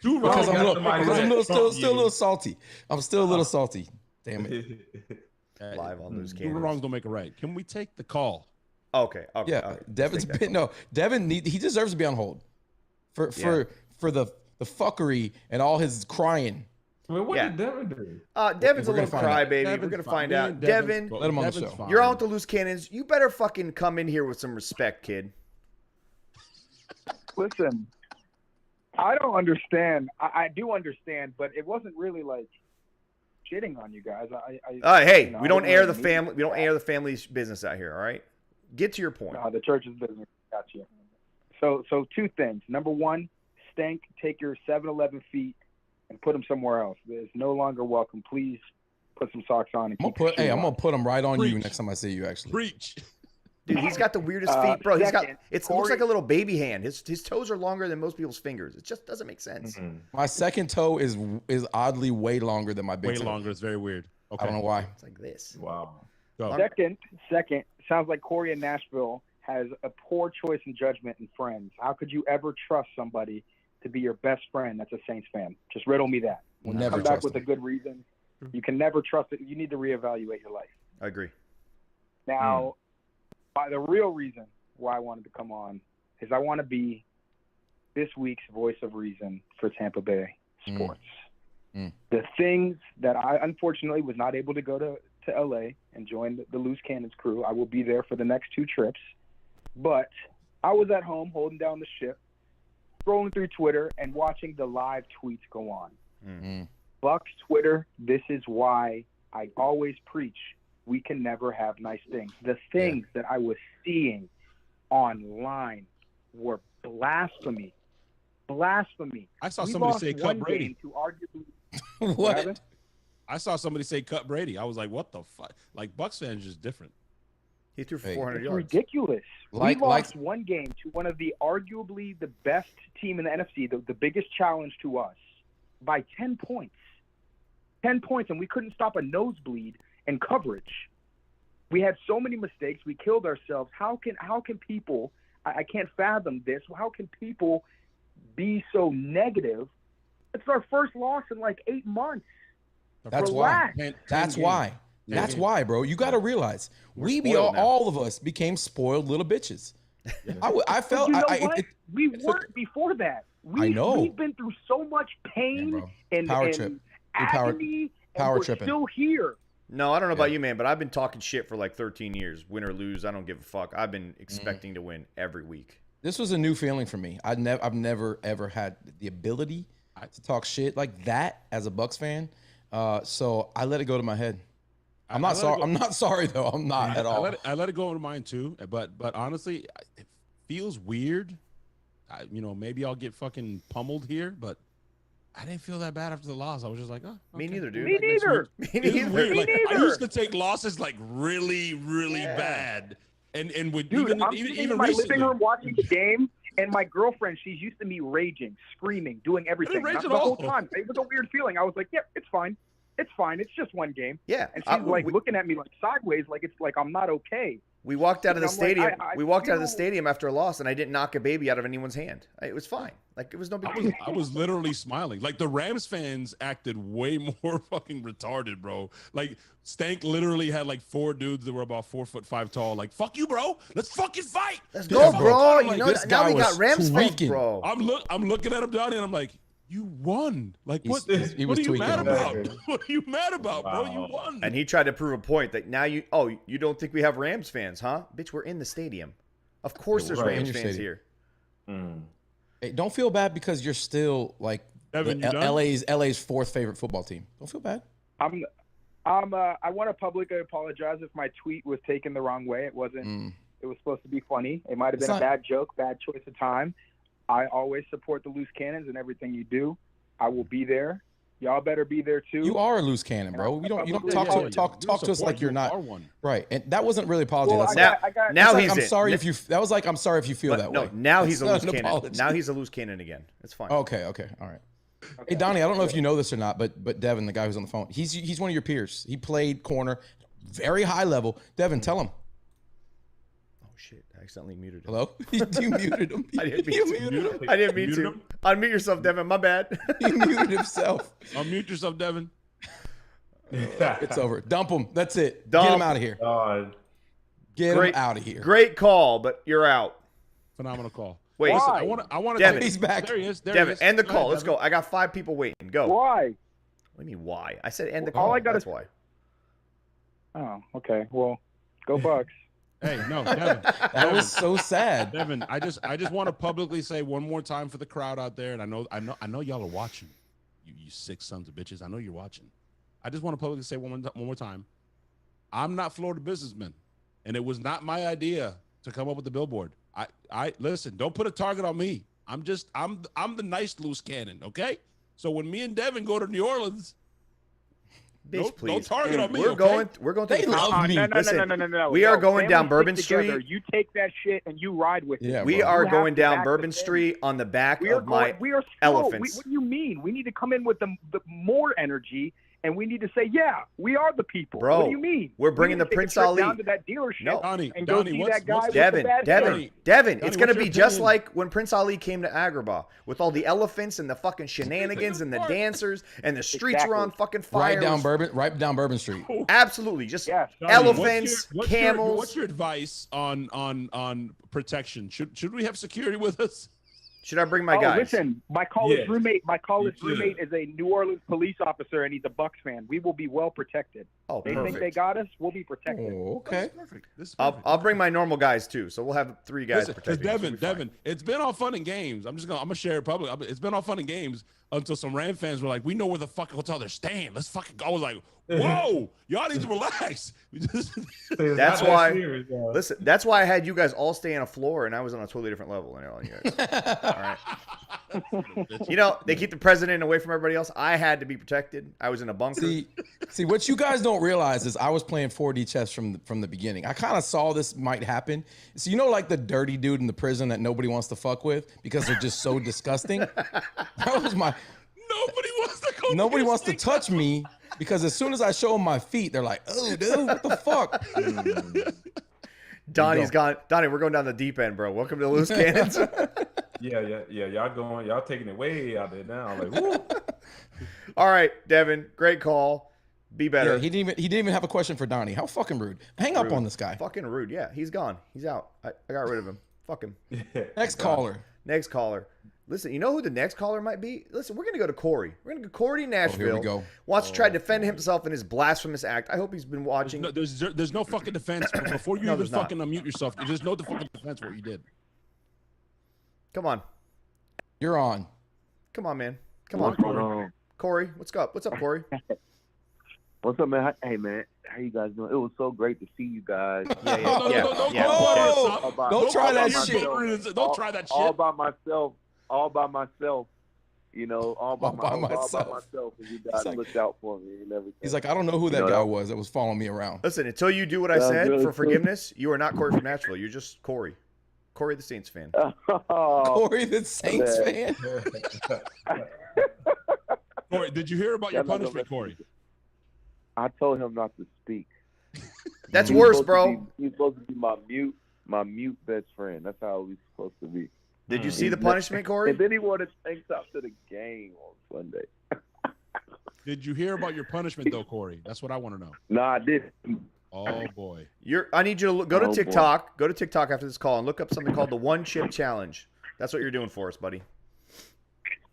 Because I'm still a little salty. I'm still a little salty. Damn it. Live on those cameras. cameras. Two wrongs don't make a right. Can we take the call? Okay. Yeah. Okay. Devin's been Devin. He deserves to be on hold for the fuckery and all his crying. Well, what did Devin do? Devin's a little crybaby. We're gonna find out. Devin, let him on the show. You're on with the loose cannons. You better fucking come in here with some respect, kid. Listen, I don't understand. I do understand, but it wasn't really like shitting on you guys. Hey, we don't air the family. We don't air the family's business out here. All right, get to your point. No, the church's business. Got you. So two things. Number one, Stank, take your 7-Eleven feet and put them somewhere else. It's no longer welcome. Please put some socks on. And I'm gonna put them right on you next time I see you. Actually, Preach. Dude, he's got the weirdest feet, bro. It looks like a Corey, little baby hand. His toes are longer than most people's fingers. It just doesn't make sense. Mhm. my second toe is oddly way longer than my big Way toe. longer. It's very weird. Okay. I don't know why. It's like this. Wow. Go. Second, sounds like Corey in Nashville has a poor choice in judgment in friends. How could you ever trust somebody to be your best friend that's a Saints fan? Just riddle me that. We'll When you never come back trust with them. a good reason, you can never trust it. You need to reevaluate your life. I agree. Now, the real reason why I wanted to come on is I want to be this week's voice of reason for Tampa Bay sports. The things that I unfortunately was not able to go to LA and join the Loose Cannons crew. I will be there for the next 2 trips. But I was at home holding down the ship, scrolling through Twitter and watching the live tweets go on. Bucs Twitter, this is why I always preach we can never have nice things. The things that I was seeing online were blasphemy. Blasphemy. I saw We somebody lost say cut one Brady. game to arguably What? happened? I saw somebody say cut Brady. I was like, what the fuck? Like, Bucs fans just different. He threw for Hey, 400 It's yards. ridiculous. Like- we lost one game to one of the arguably the best team in the NFC, the biggest challenge to us, by 10 points. 10 points, and we couldn't stop a nosebleed in coverage. We had so many mistakes. We killed ourselves. How can people – I can't fathom this. How can people be so negative? It's our first loss in like 8 months. That's Relax. why. 10 That's games. why. 10 That's games. why, bro. You got to realize we spoiled now. all of us became spoiled little bitches. I But felt you know I, what? it, We weren't before that. I know. We've been through so much pain bro. and, Power and trip. You're power- agony, power and we're tripping. still here. No, I don't know about Yeah. you, man, but I've been talking shit for like 13 years. Win or lose, I don't give a fuck. I've been expecting to win every week. this was a new feeling for me. I've never ever had the ability to talk shit like that as a Bucs fan. So I let it go to my head. I'm not sorry. I'm not sorry though. I'm not at all. I let it go into mine too. But honestly, it feels weird. Maybe I'll get fucking pummeled here, but I didn't feel that bad after the loss. I was just like, oh, Me okay. neither, dude. Me neither. Me It was neither. weird. Me Like, I neither. used to take losses like really, really bad, and with Dude, even I'm sitting in even my recently. living room watching the game, and my girlfriend, she's used to me raging, screaming, doing everything. rage Not at the whole all. time. It was a weird feeling. I was like, yep, it's fine. It's fine. It's just one game. Yeah. And she's like looking at me like sideways, like it's like I'm not okay. We walked out of the And I'm like, stadium. I we walked out of the feel- stadium after a loss, and I didn't knock a baby out of anyone's hand. It was fine. Like, it was no big deal. I was literally smiling. Like, the Rams fans acted way more fucking retarded, bro. Like, Stank literally had like 4 dudes that were about 4'5" tall. Like, fuck you, bro. Let's fucking fight. Let's Yeah, go, bro. bro. Like, You know, this now guy we got was Rams fans, tweaking. bro. I'm looking at him, Donnie, and I'm like, you won. Like, He's- what? he What was are you mad tweaking. about? Exactly. What are you mad about, bro? You Wow. won. And he tried to prove a point that now you don't think we have Rams fans, huh? Bitch, we're in the stadium. Of course there's Right. Rams In your fans stadium. here. Mm. Hey, don't feel bad because you're still like Evan, you done? LA's 4th favorite football team. Don't feel bad. I want to publicly apologize if my tweet was taken the wrong way. It wasn't. It was supposed to be funny. It might have It's been a not- bad joke, bad choice of time. I always support the Loose Cannons and everything you do. I will be there. Y'all better be there too. You are a loose cannon, bro. You don't talk to us like you're not one. right. And that wasn't really apology. Well, That's Now- I got, now like, he's I'm in. sorry if you. That was like I'm sorry if you feel But that no, way. now That's he's a not loose an cannon. apology. Now he's a loose cannon again. It's fine. Okay. All right. Hey Donnie, I don't know if you know this or not, but Devin, the guy who's on the phone, he's one of your peers. He played corner, very high level. Devin, tell him. Oh shit! I accidentally muted him. Hello. You muted him. I didn't mean You to. muted him. I didn't mean Muted to. him? Unmute yourself, Devin. My bad. He muted himself. Unmute yourself, Devin. It's over. Dump him. That's it. Dump. Get him out of here. God. Get Great- him out of here. Great call, but you're out. Phenomenal call. Wait, Why? Listen, I want to. Devin. He's back. There he is. There Devin, he is. end the Go call. ahead, Let's Devin. go. I got 5 people waiting. Go. why? What do you mean why? I said end the All call. I gotta That's say- why. Oh, okay. Well, go Bucks. Hey, no, Devin. That was so sad. Devin, I just want to publicly say one more time for the crowd out there, and I know y'all are watching. You sick sons of bitches. I know you're watching. I just want to publicly say one more time. I'm not Florida businessman, and it was not my idea to come up with the billboard. I listen. Don't put a target on me. I'm the nice loose cannon. Okay. So when me and Devin go to New Orleans, Bitch, please. don't target on me. We're going to They love me. No. We are going down Family Bourbon stick together. Street. You take that shit and you ride with it. Yeah, We bro. are You going have to down back Bourbon the family. Street on the back We are of my slow. elephants. What do you mean? We need to come in with the more energy, and we need to say, yeah, we are the people. Bro, what do you mean? we're bringing We the need to take a Prince trip Ali. down to that dealership No. Donnie, and go Donnie, see what's- that guy what's- with Devin, the bad Devin, hair. Devin, Donnie, it's going to what's be your just opinion? like when Prince Ali came to Agrabah with all the elephants and the fucking shenanigans and the dancers and the streets were on fucking fire. Right down Bourbon Street. Absolutely. Just Yes. Donnie, elephants, camels. What's your advice on protection? Should we have security with us? Should I bring my guys? Listen, my college Yes. roommate You should. is a New Orleans police officer, and he's a Bucs fan. We will be well protected. Oh, They think they got us. We'll be protected. Oh, okay. Perfect. This is I'll perfect. I'll bring my normal guys too. So we'll have 3 guys Because protecting us. We'll be fine. Devin, it's been all fun and games. I'm gonna share it publicly. It's been all fun and games until some Ram fans were like, "We know where the fucking hotel they're staying. Let's fucking go." I was like, "Whoa, y'all need to relax." That's why. Listen, that's why I had you guys all stay on a floor, and I was on a totally different level than all you guys. All right. You know, they keep the president away from everybody else. I had to be protected. I was in a bunker. See, what you guys don't realize is I was playing 4D chess from the beginning. I kind of saw this might happen. So you know, like the dirty dude in the prison that nobody wants to fuck with because they're just so disgusting. That was my. Nobody wants to touch me because as soon as I show them my feet, they're like, "Oh, dude, what the fuck?" Donnie's gone. Donnie, we're going down the deep end, bro. Welcome to Loose Cannons. Yeah. Y'all taking it way out there now. Like, woo. All right, Devin, great call. Be better. Yeah, he didn't even have a question for Donnie. How fucking rude. Hang up on this guy. Fucking rude. Yeah, he's gone. He's out. I got rid of him. Fuck him. Next caller. Next caller. Listen, you know who the next caller might be? Listen, we're going to go to Corey. We're going to go Corey to Nashville. Here we go. Wants to try to defend himself in his blasphemous act. I hope he's been watching. There's no fucking defense. Before you No, even there's not. fucking unmute yourself, there's no fucking defense for what you did. Come on. You're on. Come on, man. Come on, What's going on? Corey. What's up? What's up, Corey? What's up, man? Hey, man. How you guys doing? It was so great to see you guys. Yeah. Whoa! Don't try that shit. Don't try that shit. All by myself. You know, all by myself. And you guys looked out for me and everything. He's like, I don't know who that guy was that was following me around. Listen, until you do what I That's said really for cool. forgiveness, you are not Corey from Nashville. You're just Corey. Corey the Saints fan. Corey the Saints fan. Corey, did you hear about your Yeah, no, punishment, no, Corey? I told him not to speak. That's He's worse, supposed to bro. be- He's supposed to be my mute best friend. That's how he's supposed to be. Did you see the punishment, Corey? And then he wanted to take us to the game on Sunday. Did you hear about your punishment, though, Corey? That's what I want to know. No, I didn't. Oh, boy. I need you to go to Oh, boy. TikTok. Go to TikTok after this call and look up something called the One Chip Challenge. That's what you're doing for us, buddy.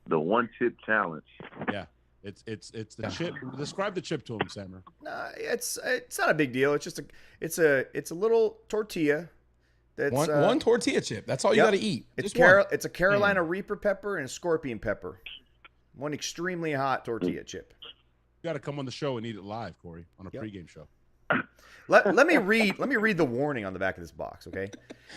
The one chip challenge. Yeah. It's the chip. Describe the chip to him, Sammer. Nah, it's not a big deal. It's just it's a little tortilla. That's One tortilla chip. That's all you yep. got to eat. It's Just one. It's a Carolina Reaper pepper and a scorpion pepper. One extremely hot tortilla chip. You got to come on the show and eat it live, Corey, on a pregame show. Let me read the warning on the back of this box, okay?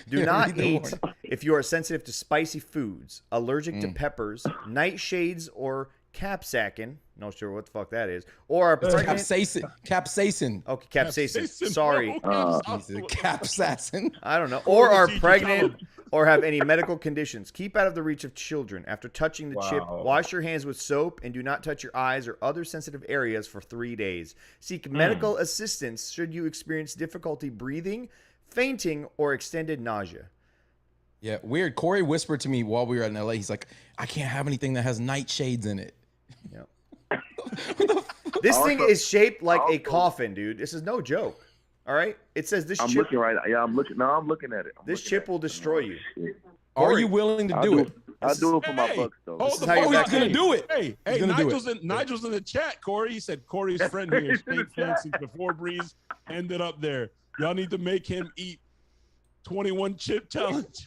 Do not eat if you are sensitive to spicy foods, allergic to peppers, nightshades, or capsicum. Not sure what the fuck that is. Or are pregnant. Capsaicin. Okay, capsaicin. Sorry. Capsaicin. I don't know. Or are teacher, pregnant tell or have any medical conditions. Keep out of the reach of children. After touching the chip, wash your hands with soap and do not touch your eyes or other sensitive areas for 3 days. Seek medical assistance should you experience difficulty breathing, fainting, or extended nausea. Yeah, weird. Corey whispered to me while we were in LA. He's like, I can't have anything that has nightshades in it. Yeah. This thing is shaped like a coffin, dude. This is no joke. All right? It says this I'm chip. looking right now. Yeah, I'm looking. No, I'm looking at it. This chip will destroy you. Are you willing to do it? I'll do it for my Bucks, though. Hold the how you phone. back He's gonna do it. Hey, He's gonna do Nigel's in the chat, Corey. He said Corey's friend here, State Fancy before Breeze, ended up there. Y'all need to make him eat 21 chip challenge.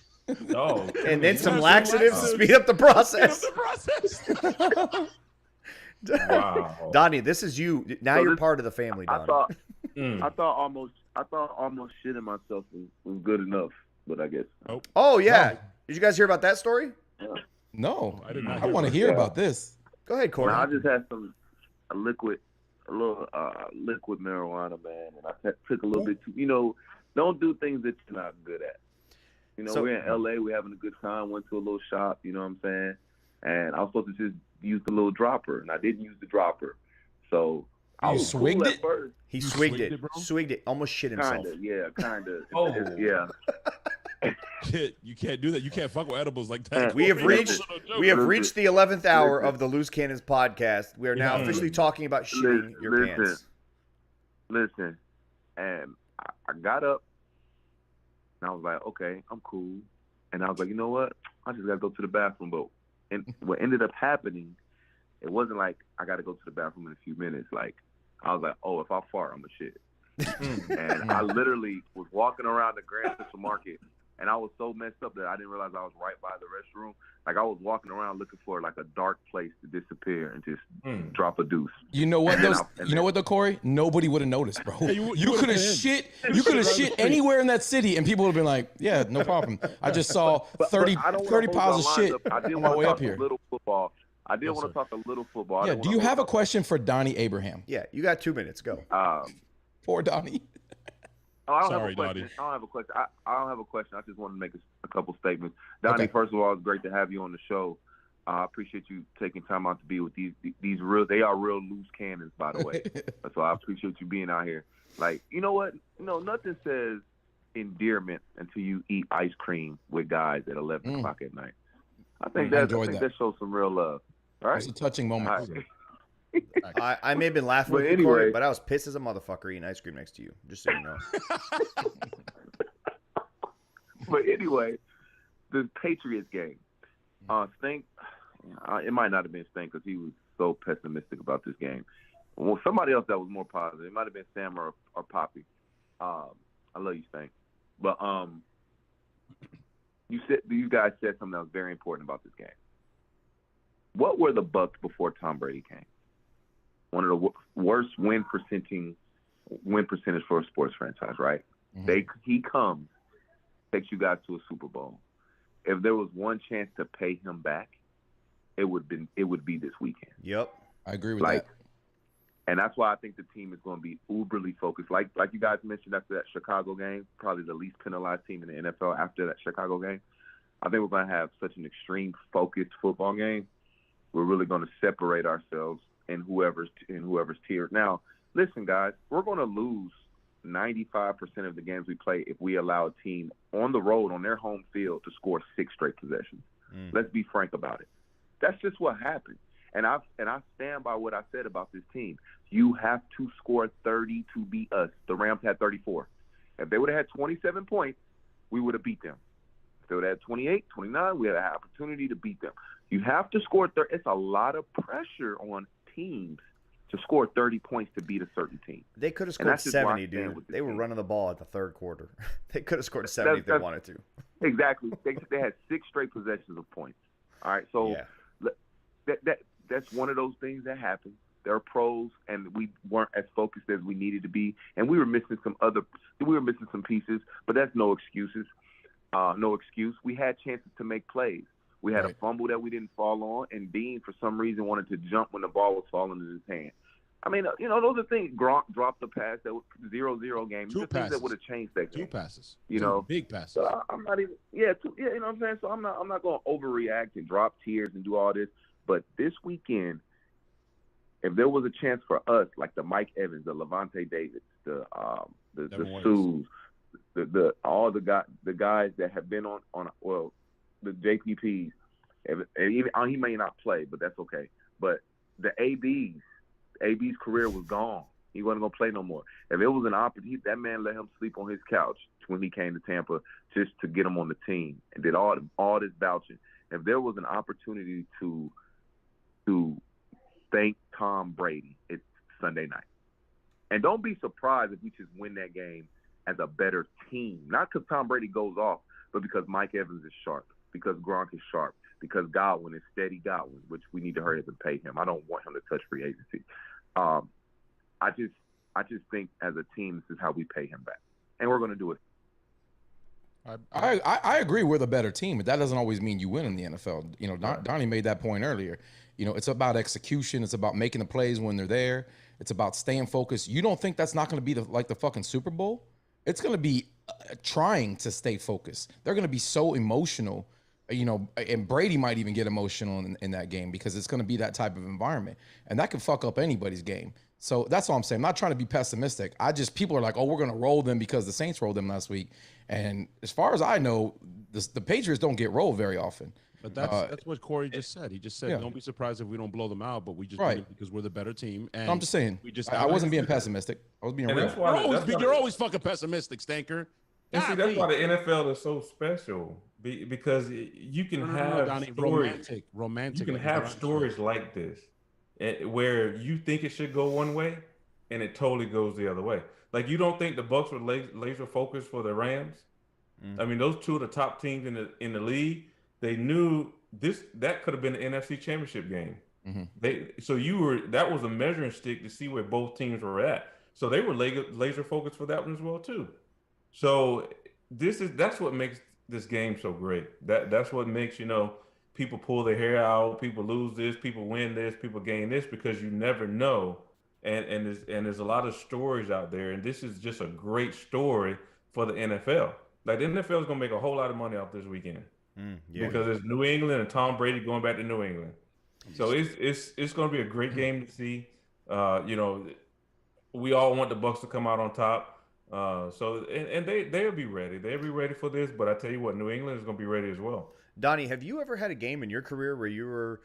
Oh, And then some Some laxatives to laxatives. speed up the process. wow. Donnie, this is you. Now So you're this- part of the family, Donnie. I thought almost shitting myself was good enough. but I guess. Oh yeah. Did you guys hear about that story? No, I did not I want to hear about this. Go ahead, Corey. I just had a little liquid marijuana, man, and I took a little bit too. You know, don't do things that you're not good at. You know, we're in LA, we're having a good time. Went to a little shop, you know what I'm saying? And I was supposed to just use the little dropper, and I didn't use the dropper. So I was swigged cool it? at first. He swigged it. bro? Swigged it. Almost shit himself. Kinda. Oh. Yeah. Shit, you can't do that. You can't fuck with edibles like that. We have reached the 11th hour of the Loose Cannons podcast. We are now Yeah. officially talking about shitting your pants. Listen, and I got up, and I was like, okay, I'm cool. And I was like, you know what? I just got to go to the bathroom. But what ended up happening, it wasn't like I got to go to the bathroom in a few minutes. Like, I was like, oh, if I fart, I'm a shit. And I literally was walking around the Grand Central Market, and I was so messed up that I didn't realize I was right by the restroom. Like, I was walking around looking for like a dark place to disappear and just drop a deuce. You know what? You know what, though, Corey? Nobody would have noticed, bro. Hey, you could have shit. You could have shit anywhere in that city, and people would have been like, "Yeah, no problem." I just saw 30 piles of shit on my way up here. Little football. I did want to talk a little football. Yeah. Do you have a question for Donnie Abraham? Yeah, you got 2 minutes. Go. Poor Donnie. I don't Sorry, have a question. Donnie. I don't have a question. I don't have a question. I just wanted to make a couple statements. Donnie, first of all, it's great to have you on the show. I appreciate you taking time out to be with these real. They are real loose cannons, by the way. So I appreciate you being out here. Like, you know what? Nothing says endearment until you eat ice cream with guys at 11 o'clock at night. I think that shows some real love. All right? It's a touching moment. I may have been laughing with you, Corey, but I was pissed as a motherfucker eating ice cream next to you, just so you know. But anyway, the Patriots game. Stank, it might not have been Stank because he was so pessimistic about this game. Well, somebody else that was more positive. It might have been Sam or Papi. I love you, Stank. But you guys said something that was very important about this game. What were the Bucs before Tom Brady came? One of the worst win percentage for a sports franchise, right? Mm-hmm. He comes, takes you guys to a Super Bowl. If there was one chance to pay him back, it would be this weekend. Yep, I agree with that. And that's why I think the team is going to be uberly focused. Like you guys mentioned after that Chicago game, probably the least penalized team in the NFL after that Chicago game. I think we're going to have such an extreme focused football game. We're really going to separate ourselves in whoever's tier. Now, listen, guys, we're going to lose 95% of the games we play if we allow a team on the road on their home field to score 6 straight possessions. Let's be frank about it. That's just what happened. And I stand by what I said about this team. You have to score 30 to beat us. The Rams had 34. If they would have had 27 points, we would have beat them. If they would have had 28, 29, we had an opportunity to beat them. You have to score 30. It's a lot of pressure on teams to score 30 points to beat a certain team. They could have scored 70, dude. They were running the ball at the third quarter. They could have scored 70 if they wanted to. Exactly. They had 6 straight possessions of points. All right, so that's one of those things that happen. There are pros, and we weren't as focused as we needed to be, and we were missing some pieces, but that's no excuses. No excuse. We had chances to make plays. We had a fumble that we didn't fall on, and Dean, for some reason, wanted to jump when the ball was falling in his hand. I mean, those are things. Gronk dropped the pass that was 0-0 game. These are things that would have changed that game. 2 passes. Big passes. So I'm not even. You know what I'm saying. So I'm not going to overreact and drop tears and do all this. But this weekend, if there was a chance for us, like the Mike Evans, the Levante Davids, the Sues, all the guys that have been on the JPPs, he may not play, but that's okay. But the AB's career was gone. He wasn't going to play no more. If it was an opportunity, that man let him sleep on his couch when he came to Tampa just to get him on the team and did all this vouching. If there was an opportunity to thank Tom Brady, it's Sunday night. And don't be surprised if we just win that game as a better team. Not because Tom Brady goes off, but because Mike Evans is sharp, because Gronk is sharp, because Godwin is steady Godwin, which we need to hurry up and pay him. I don't want him to touch free agency. I just think as a team, this is how we pay him back. And we're going to do it. I agree we're the better team, but that doesn't always mean you win in the NFL. You know, Donnie made that point earlier. You know, it's about execution. It's about making the plays when they're there. It's about staying focused. You don't think that's not going to be like the fucking Super Bowl? It's going to be trying to stay focused. They're going to be so emotional, you know, and Brady might even get emotional in that game because it's going to be that type of environment. And that can fuck up anybody's game. So that's all I'm saying. I'm not trying to be pessimistic. People are like, oh, we're going to roll them because the Saints rolled them last week. And as far as I know, the Patriots don't get rolled very often. But that's what Corey just said. He just said, don't be surprised if we don't blow them out, but we just do it because we're the better team. And I'm just saying. I wasn't being pessimistic. I was being real. You're always fucking pessimistic, Stanker. And see, that's why the NFL is so special because you can have stories. Romantic. You can have stories like this where you think it should go one way and it totally goes the other way. Like, you don't think the Bucs were laser focused for the Rams? I mean, those two of the top teams in the league. They knew that could have been the NFC Championship game. That was a measuring stick to see where both teams were at. So they were laser focused for that one as well too. So that's what makes this game so great. That's what makes, you know, people pull their hair out, people lose this, people win this, people gain this, because you never know. And there's a lot of stories out there, and this is just a great story for the NFL. Like, the NFL is gonna make a whole lot of money off this weekend. Because it's New England and Tom Brady going back to New England. So it's going to be a great game to see. You know, we all want the Bucs to come out on top. And they'll be ready. They'll be ready for this. But I tell you what, New England is going to be ready as well. Donnie, have you ever had a game in your career where you were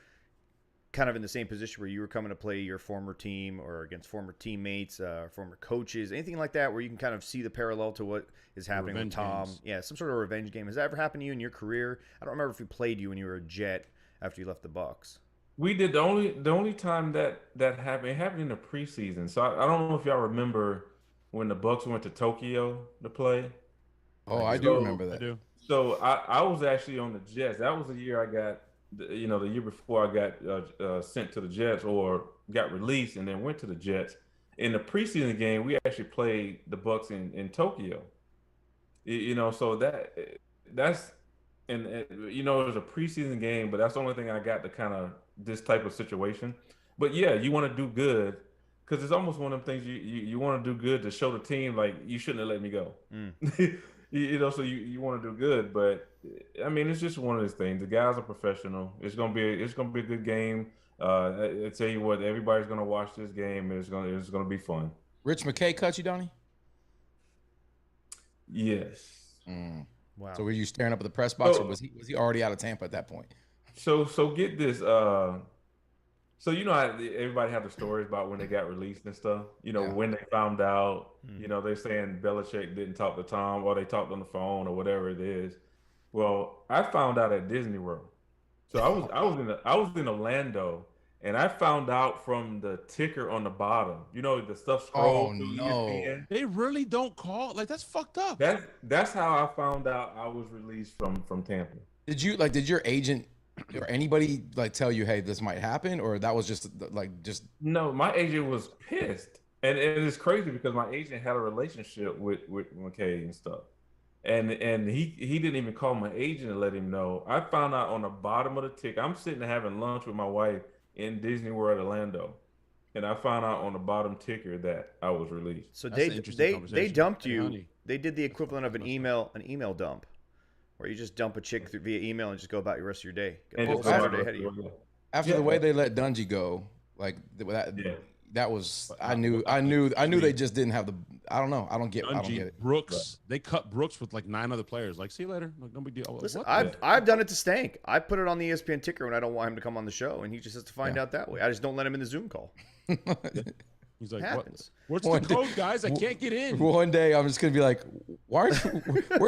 kind of in the same position where you were coming to play your former team or against former teammates, former coaches, anything like that, where you can kind of see the parallel to what is happening with Tom? Games. Yeah, some sort of revenge game. Has that ever happened to you in your career? I don't remember if we played you when you were a Jet after you left the Bucs. We did. The only time that happened, it happened in the preseason. So I don't know if y'all remember when the Bucs went to Tokyo to play. Oh, I do remember that. I do. So I was actually on the Jets. That was the year I got, you know, the year before I got sent to the Jets, or got released and then went to the Jets. In the preseason game, we actually played the Bucs in Tokyo. You know, so that's and you know, it was a preseason game, but that's the only thing I got to kind of this type of situation. But yeah, you want to do good, because it's almost one of them things you want to do good to show the team, like, you shouldn't have let me go. You know, so you want to do good, but I mean, it's just one of those things. The guys are professional. It's gonna be a good game. I tell you what, everybody's gonna watch this game, and it's gonna be fun. Rich McKay cut you, Donnie? Yes. Wow. So were you staring up at the press box, or was he already out of Tampa at that point? So get this. So you know how everybody have the stories about when they got released and stuff. You know, when they found out. You know, they're saying Belichick didn't talk to Tom, or they talked on the phone, or whatever it is. Well, I found out at Disney World. So I was in Orlando, and I found out from the ticker on the bottom. You know, the stuff scrolled through ESPN. They really don't call, like, that's fucked up. That's how I found out I was released from Tampa. Did your agent or anybody like tell you, hey, this might happen, or that was just No, my agent was pissed, and it's crazy because my agent had a relationship with McKay and stuff, and he didn't even call my agent and let him know. I found out on the bottom of the ticket. I'm sitting there having lunch with my wife in Disney World Orlando, and I found out on the bottom ticker that I was released. So they dumped you. They did the equivalent of an email dump, where you just dump a chick via email and just go about your rest of your day. After the way they let Dungy go, like that was, I knew they just didn't have the. I don't know. I don't get it. Brooks, they cut Brooks with like 9 other players. Like, see you later. Like, no big deal. Listen, I've done it to Stank. I put it on the ESPN ticker when I don't want him to come on the show, and he just has to find out that way. I just don't let him in the Zoom call. He's like, what's the code, guys? I can't get in. One day I'm just gonna be like, where's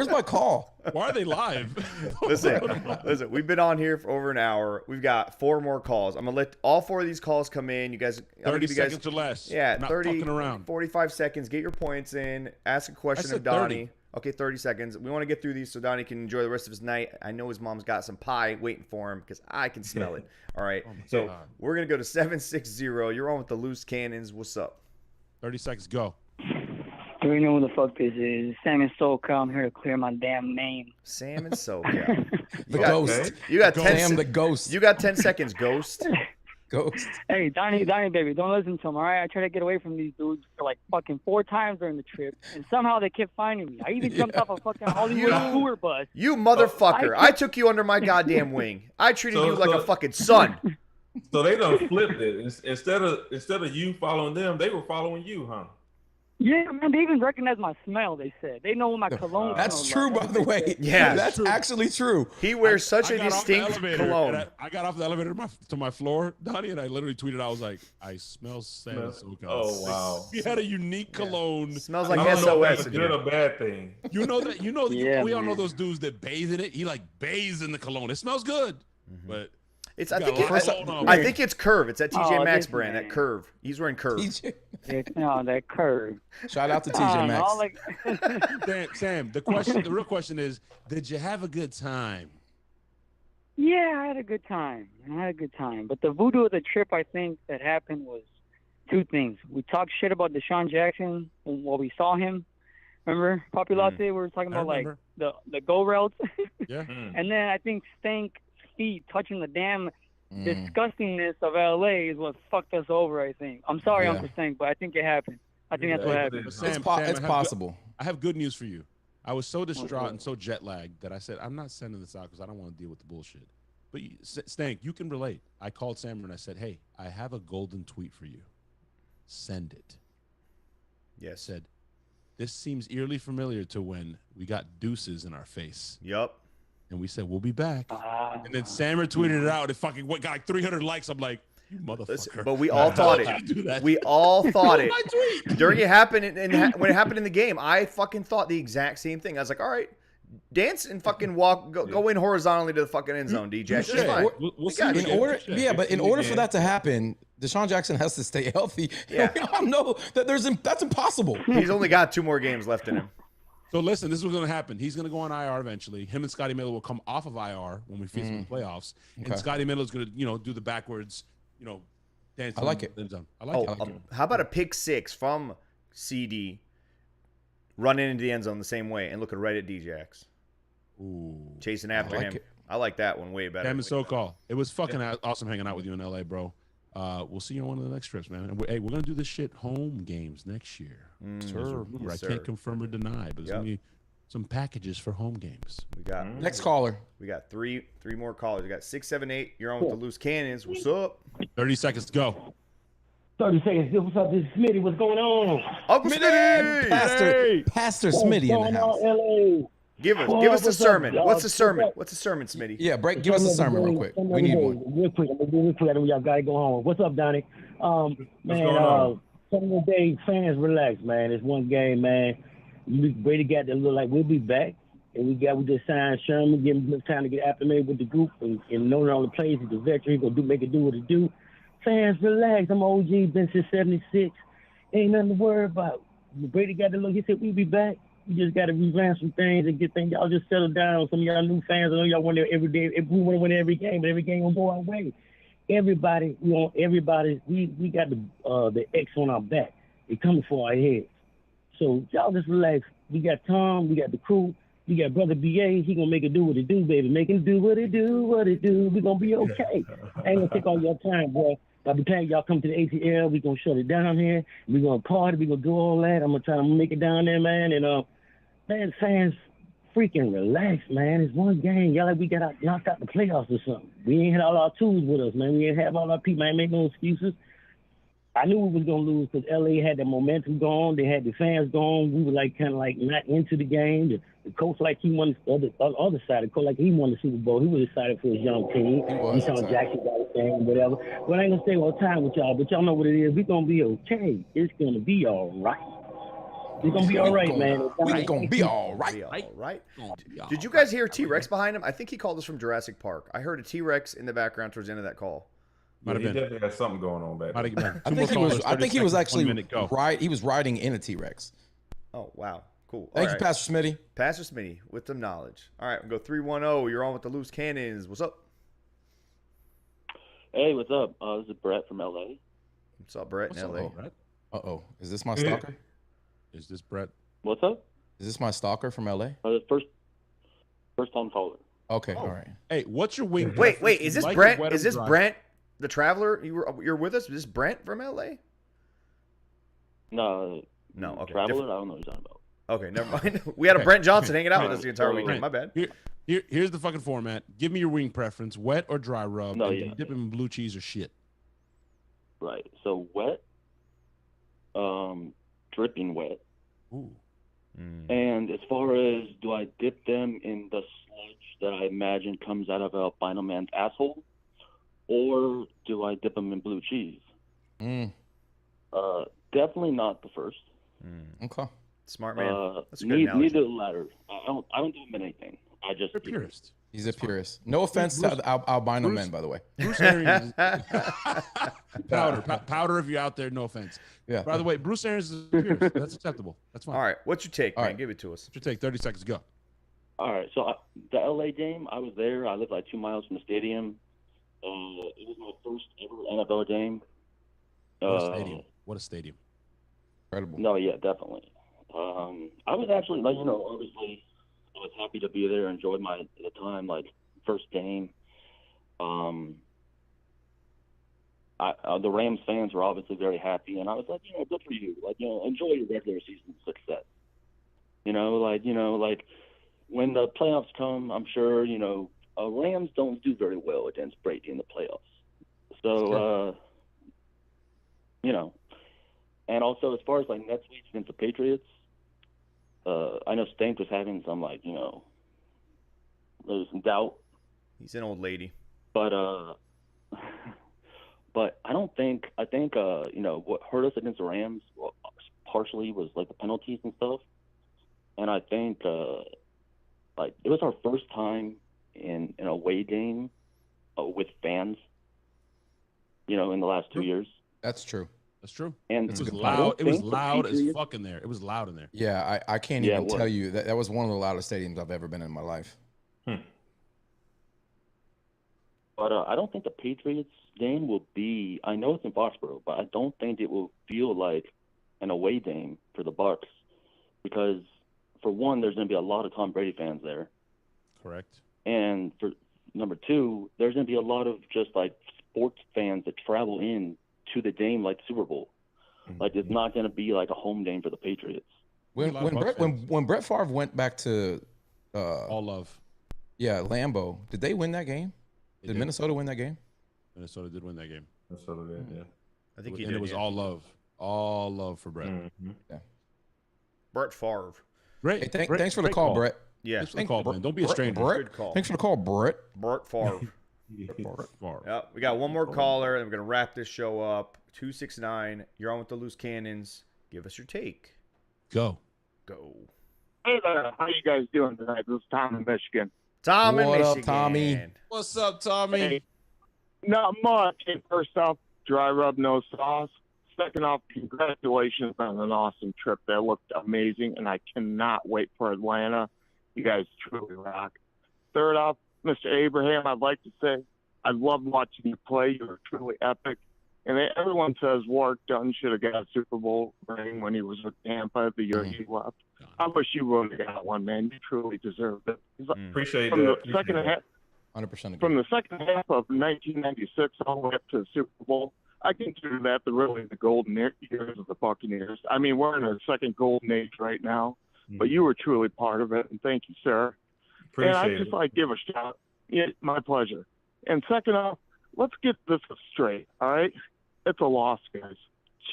my call? Why are they live? Listen, we've been on here for over an hour. We've got 4 more calls. I'm gonna let all 4 of these calls come in. You guys, 30 seconds or less. Yeah, not 30, fucking around. 45 seconds. Get your points in. Ask a question of Donnie. 30. Okay, 30 seconds. We want to get through these so Donnie can enjoy the rest of his night. I know his mom's got some pie waiting for him because I can smell it. All right. So we're going to go to 760. You're on with the Loose Cannons. What's up? 30 seconds. Go. You already know who the fuck this is. Sam and SoCal. I'm here to clear my damn name. Sam and SoCal. The Ghost. You got 10 Sam the Ghost. You got 10 seconds, Ghost. Ghost. Hey, Donnie, baby, don't listen to him, all right? I tried to get away from these dudes for like fucking 4 times during the trip, and somehow they kept finding me. I even jumped off a fucking Hollywood tour bus. You motherfucker. I took you under my goddamn wing. I treated you like a fucking son. So they done flipped it. Instead of you following them, they were following you, huh? Yeah, man, they even recognize my smell, they said. They know what my cologne That's smells true, like. by the way. Yeah, that's actually true. He wears such a got off the distinct elevator, cologne. and I got off the elevator to my floor, Donnie, and I literally tweeted, I was like, I smell Sam and SoCal. Oh, wow. He had a unique cologne. Smells like I don't know if SOS that's a in good here. or bad thing. You know that, Yeah, we all know man. those dudes that bathe in it. He like bathes in the cologne. It smells good, but It's, you I got think, a lot it, going on. I think it's Curve. It's that TJ Oh, Maxx this brand, man. that Curve. He's wearing Curve. No, that curve. Shout out to Oh, TJ Maxx. all like, Sam, the real question is, did you have a good time? yeah, I had a good time. But the voodoo of the trip, I think, that happened was 2 things. We talked shit about Deshaun Jackson while we saw him. Remember, Papi Latte, we were talking about like the go routes. Yeah. And then I think Stank feet touching the damn disgustingness of LA is what fucked us over, I think. I'm sorry, Yeah. Uncle Stank, but I think it happened. I think that's what happened. But Sam, It's possible. I have good news for you. I was so distraught and so jet lagged that I said, I'm not sending this out because I don't want to deal with the bullshit. But Stank, you can relate. I called Sam and I said, hey, I have a golden tweet for you. Send it. Yes. Said, this seems eerily familiar to when we got deuces in our face. Yup. And we said, we'll be back. And then Sam tweeted it out. It fucking got like 300 likes. I'm like, you motherfucker. Listen, but we all thought How did you do it. that? We all thought it. My tweet. During it happened, when it happened in the game, I fucking thought the exact same thing. I was like, all right, dance and fucking go in horizontally to the fucking end zone, DJ. It's Yeah, fine. we'll see. got In you. order, yeah, but in order for that to happen, Deshaun Jackson has to stay healthy. Yeah. We all know that that's impossible. He's only got 2 more games left in him. So listen, this is what's going to happen. He's going to go on IR eventually. Him and Scotty Miller will come off of IR when we face him in the playoffs. Okay. And Scotty Miller is going to, do the backwards, dance. I like it. I like it. How about a pick 6 from CD running into the end zone the same way and looking right at Djax, Ooh. chasing after like him? it. I like that one way better. Sam and SoCal. It was fucking awesome hanging out with you in LA, bro. We'll see you on one of the next trips, man. And we're going to do this shit home games next year. Sure. Remember, Yes, I can't sir. confirm or deny, but there's going to be some packages for home games. We got Next caller. We got three more callers. We got 678. You're on with the Loose Cannons. What's up? 30 seconds to go. 30 seconds. What's up? This is Smitty. What's going on? Uncle Smitty! Pastor Smitty in the house. LA? Give us a What's up, sermon. y'all? What's a sermon? What's up? What's a sermon, Smitty? Yeah, give us a sermon real quick. We need one. Real quick. I'm going to do real quick. I know y'all got to go home. What's up, Donnie? going Man, on? some of the day fans relax, man. It's one game, man. Brady got to look like we'll be back. And we just signed Sherman, give him time to get acclimated with the group and knowing all the plays. He's a veteran. He's going to make it do what it do. Fans, relax. I'm OG, been since 76. Ain't nothing to worry about. Brady got to look. He said, we'll be back. We just got to revamp some things and get things. Y'all just settle down. Some of y'all new fans, I know y'all want there every day. We want to win every game, but every game going to go our way. Everybody, we got the X on our back. They coming for our heads. So y'all just relax. We got Tom. We got the crew. We got Brother BA. He going to make it do what it do, baby. Make it do what it do, what it do. We going to be okay. I ain't going to take all your time, boy. By the time y'all come to the ATL, we going to shut it down here. We going to party. We going to do all that. I'm going to try to make it down there, man. And, man, fans, freaking relax, man. It's one game. Y'all like we got knocked out the playoffs or something. We ain't had all our tools with us, man. We ain't have all our people. I ain't make no excuses. I knew we was going to lose because LA had the momentum going. They had the fans going. We were kind of not into the game. The coach he won the other side. The coach he won the Super Bowl. He was excited for his young team. Deshaun Jackson got his thing, whatever. But I ain't going to stay all the time with y'all. But y'all know what it is. We're going to be okay. It's going to be all right. It's going to be all right, man. It's going to be all right. All right. Did you guys hear T-Rex behind him? I think he called us from Jurassic Park. I heard a T-Rex in the background towards the end of that call. He definitely has something going on back there. I think he was actually he was riding in a T-Rex. Oh, wow. Cool. Thank you, Pastor Smitty. Pastor Smitty with some knowledge. All right, we'll go 310. You're on with the Loose Cannons. What's up? Hey, what's up? This is Brett from LA. What's up, Brett in LA? Uh-oh. Is this my stalker? Is this Brett? What's up? Is this my stalker from LA? First time caller. Okay, all right. Hey, what's your wing? Wait, preference? is You this like it Brent? wet Is or this dry? Brent, the traveler? You're with us? Is this Brent from LA? No, Okay. Traveler. different- I don't know what you're talking about. Okay, never mind. We had a Okay, Brent Johnson okay, hanging out with Brent, us the entire Brent, weekend. My bad. Here's the fucking format. Give me your wing preference: wet or dry rub. No, and yeah. you dip them in blue cheese or shit. Right. So wet, dripping wet. Ooh. And as far as do I dip them in the sludge that I imagine comes out of a albino man's asshole, or do I dip them in blue cheese? Definitely not the first. Okay. Smart man. That's a good analogy. Neither the latter. I don't do them in anything. I just You're a purist. He's a purist. No offense to the albino men, by the way. Bruce Arians. Powder. If you're out there, no offense. Yeah. By the way, Bruce Arians is a purist. That's acceptable. That's fine. All right, what's your take, All man? right. Give it to us. What's your take? 30 seconds. Go. All right. So the LA game, I was there. I lived like 2 miles from the stadium. It was my first ever NFL game. What a stadium. What a stadium. Incredible. No, yeah, definitely. I was actually, like, obviously, I was happy to be there, enjoyed the time, like, first game. The Rams fans were obviously very happy, and I was like, good for you. Like, enjoy your regular season success. Like, when the playoffs come, I'm sure, Rams don't do very well against Brady in the playoffs. So, and also as far as like next week against the Patriots, I know Stank was having some there's some doubt. He's an old lady. But I think what hurt us against the Rams partially was like the penalties and stuff. And I think it was our first time in an away game with fans, in the last 2 years. That's true. That's true. And it was loud. It was loud as fuck in there. It was loud in there. Yeah, I can't even tell you that was one of the loudest stadiums I've ever been in my life. But I don't think the Patriots game will be. I know it's in Foxborough, but I don't think it will feel like an away game for the Bucs because, for one, there's going to be a lot of Tom Brady fans there. Correct. And for number two, there's going to be a lot of just like sports fans that travel in to the game like the Super Bowl. Like it's not going to be like a home game for the Patriots. When Brett Favre went back to all love, Lambeau, did they win that game? Did Minnesota win that game? Minnesota did win that game. Minnesota did, yeah. I think it was all love for Brett. Mm-hmm. Yeah. Brett Favre. Great. Hey, thanks for the call, Brett. Yeah. Thanks for the call, man. Don't be a stranger. Brett. Thanks for the call, Brett. Brett Favre. Yep. We got one more caller, and we're gonna wrap this show up. 269. You're on with the Loose Cannons. Give us your take. Go. Hey there. How you guys doing tonight? This is Tom in Michigan. Tom in What Michigan. up, Tommy? What's up, Tommy? Hey, not much. Hey, first off, dry rub, no sauce. Second off, congratulations on an awesome trip. That looked amazing, and I cannot wait for Atlanta. You guys truly rock. Third off, Mr. Abraham, I'd like to say I loved watching you play. You were truly epic. And everyone says Warwick Dunn should have got a Super Bowl ring when he was with Tampa the year he left. I wish you would have got one, man. You truly deserved it. Appreciate from that. The second half, 100% agree. From the second half of 1996 all the way up to the Super Bowl, I consider that the golden years of the Buccaneers. I mean, we're in a second golden age right now, but you were truly part of it, and thank you, sir. Appreciate and I just like give a shout. Yeah, my pleasure. And second off, let's get this straight, all right? It's a loss, guys.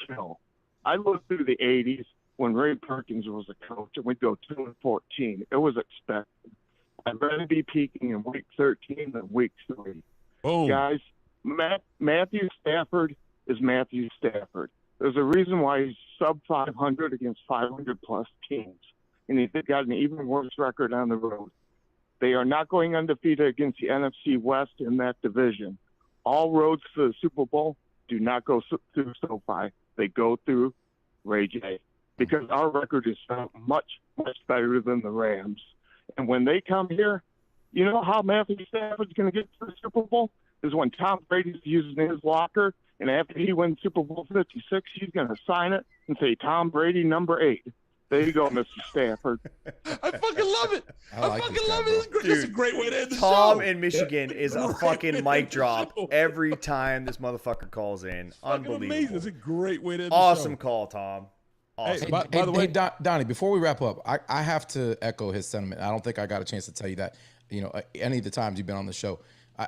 Chill. I lived through the 80s when Ray Perkins was a coach, and we'd go 2-14. It was expected. I'd rather be peaking in week 13 than week 3. Boom. Guys, Matthew Stafford is Matthew Stafford. There's a reason why he's sub 500 against 500-plus teams, and he's got an even worse record on the road. They are not going undefeated against the NFC West in that division. All roads to the Super Bowl do not go through SoFi. They go through Ray J, because our record is much, much better than the Rams. And when they come here, you know how Matthew Stafford's going to get to the Super Bowl? Is when Tom Brady's using his locker, and after he wins Super Bowl 56, he's going to sign it and say, Tom Brady, number 8. There you go, Mr. Stanford. I fucking love it. I fucking love it. It's a great way to end the show. Tom in Michigan is a fucking mic drop every time this motherfucker calls in. Unbelievable. Amazing. It's a great way to end awesome the show. Call, Tom. Awesome. Hey, by the way, Donnie, before we wrap up, I have to echo his sentiment. I don't think I got a chance to tell you that, any of the times you've been on the show.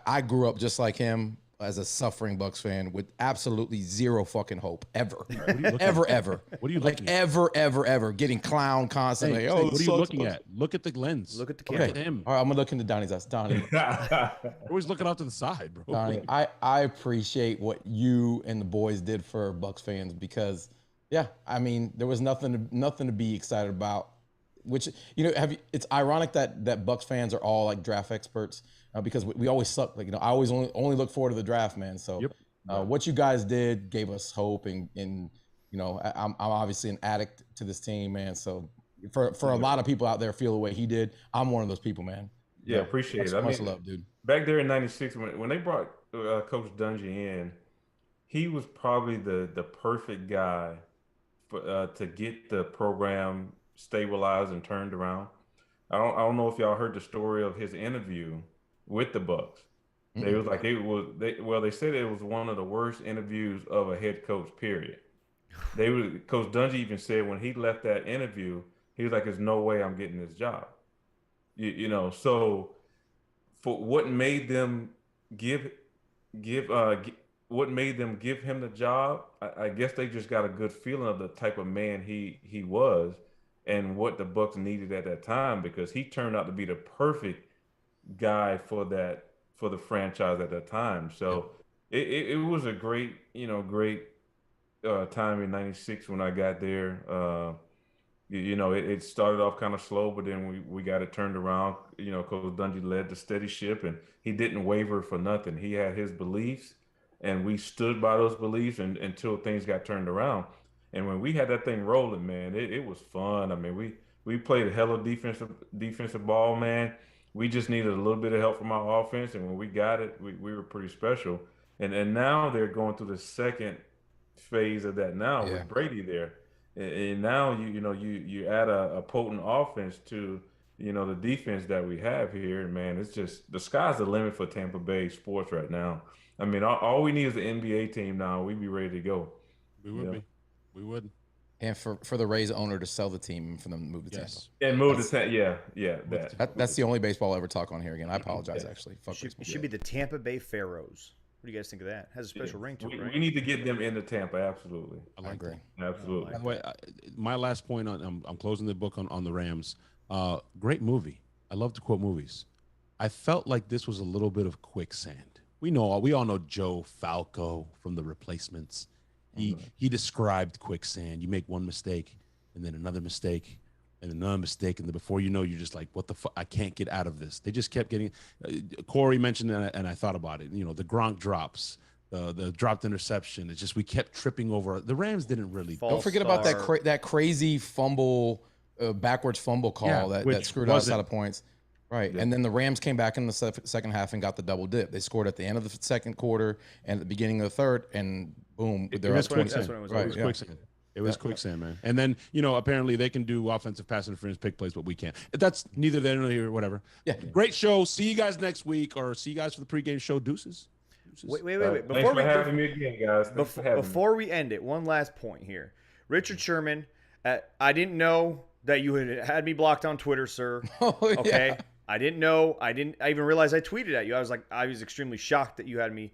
I grew up just like him as a suffering Bucs fan with absolutely zero fucking hope ever. Ever. What are you looking at? Ever getting clowned constantly. Hey, what are you looking at? Look at the lens. Look at the camera. Look at him. All right, I'm gonna look into Donnie's eyes. Donnie. You're always looking off to the side, bro. Donnie, I appreciate what you and the boys did for Bucs fans because, I mean, there was nothing to be excited about. Which it's ironic that Bucs fans are all like draft experts because we always suck. Like I always only look forward to the draft, man. So what you guys did gave us hope, and I'm obviously an addict to this team, man. So for a lot of people out there feel the way he did, I'm one of those people, man. Yeah, appreciate it. Much love, dude. Back there in '96, when they brought Coach Dungy in, he was probably the perfect guy for to get the program stabilized and turned around. I don't know if y'all heard the story of his interview with the Bucs. They was like they said it was one of the worst interviews of a head coach, period. Coach Dungy even said when he left that interview, he was like, "There's no way I'm getting this job." So for what made them give him the job, I guess they just got a good feeling of the type of man he was and what the Bucs needed at that time, because he turned out to be the perfect guy for the franchise at that time. So it was a great time in '96 when I got there. It started off kind of slow, but then we got it turned around. Coach Dungy led the steady ship, and he didn't waver for nothing. He had his beliefs, and we stood by those beliefs until things got turned around. And when we had that thing rolling, man, it was fun. I mean, we played a hell of defensive ball, man. We just needed a little bit of help from our offense, and when we got it, we were pretty special. And now they're going through the second phase of that now with Brady there. And now you add a potent offense to the defense that we have here, and man, it's just the sky's the limit for Tampa Bay sports right now. I mean, all we need is an NBA team now. We'd be ready to go. We would be. We would. And for the Rays owner to sell the team and for them to move to Tampa. And move to Tampa. That's the only baseball I'll ever talk on here again. I apologize, actually. It should be the Tampa Bay Pharaohs. What do you guys think of that? It has a special ring to it, right? We need to get them into Tampa, absolutely. I agree. Absolutely. By the way, my last point I'm closing the book on the Rams. Great movie. I love to quote movies. I felt like this was a little bit of quicksand. We all know Joe Falco from The Replacements. He described quicksand. You make one mistake, and then another mistake, and another mistake, and then before you know, you're just like, what the fuck? I can't get out of this. They just kept getting. Corey mentioned it, and I thought about it. The Gronk drops, the dropped interception. It's just we kept tripping over. The Rams didn't really. Don't forget about that crazy fumble, backwards fumble call that screwed us out of points. Right, and then the Rams came back in the second half and got the double dip. They scored at the end of the second quarter and at the beginning of the third, and boom, they're up 20. It was quicksand, man. And then apparently they can do offensive pass interference, pick plays, but we can't. That's neither there nor here, whatever. Yeah, great show. See you guys next week, or see you guys for the pregame show. Deuces. Wait. Thanks for having me again, guys. Before we end it, one last point here. Richard Sherman, I didn't know that you had me blocked on Twitter, sir. Okay. I didn't know. I even realize I tweeted at you. I was extremely shocked that you had me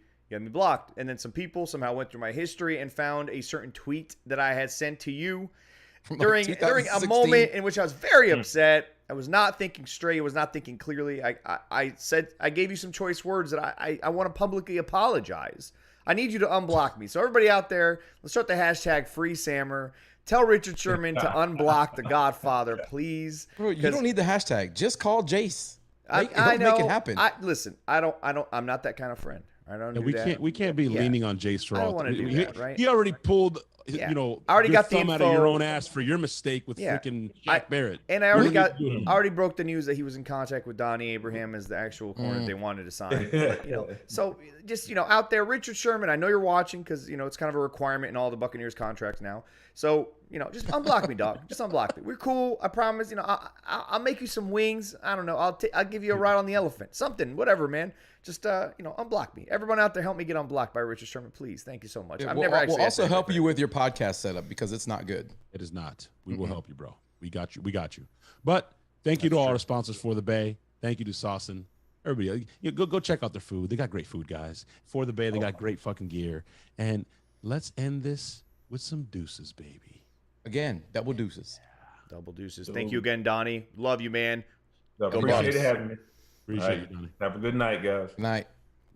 blocked. And then some people somehow went through my history and found a certain tweet that I had sent to you during a moment in which I was very upset. I was not thinking straight. I was not thinking clearly. I gave you some choice words that I want to publicly apologize. I need you to unblock me. So everybody out there, let's start the hashtag #FreeSammer. Tell Richard Sherman to unblock the Godfather, please. Bro, you don't need the hashtag. Just call Jace. I know. Make it happen. Listen, I'm not that kind of friend. I don't do that. We can't be leaning on Jace for all. I don't want to do that, right? He already pulled Yeah. you know, I already good got the thumb out of your info. own ass for your mistake with Yeah. freaking Shaq Barrett. And I already broke the news that he was in contact with Donnie Abraham as the actual corner that they wanted to sign. But, you know, so just, you know, out there, Richard Sherman, I know you're watching because, you know, it's kind of a requirement in all the Buccaneers contracts now. So, you know, just unblock me, dog. Just unblock me. We're cool. I promise. You know, I'll make you some wings. I don't know. I'll give you a ride on the elephant. Something, whatever, man. Just, you know, unblock me. Everyone out there, help me get unblocked by Richard Sherman, please. Thank you so much. Yeah, I've never actually. We'll also help you with your podcast setup because it's not good. It is not. We will help you, bro. We got you. We got you. But thank you to all our sponsors for the Bay. Thank you to Saucin. Everybody, go check out their food. They got great food, guys. For the Bay, they got great fucking gear. And let's end this with some deuces, baby. Again, double deuces. Double deuces. Thank you again, Donnie. Love you, man. Appreciate it having me. Appreciate you, Donnie. Have a good night, guys. Good night.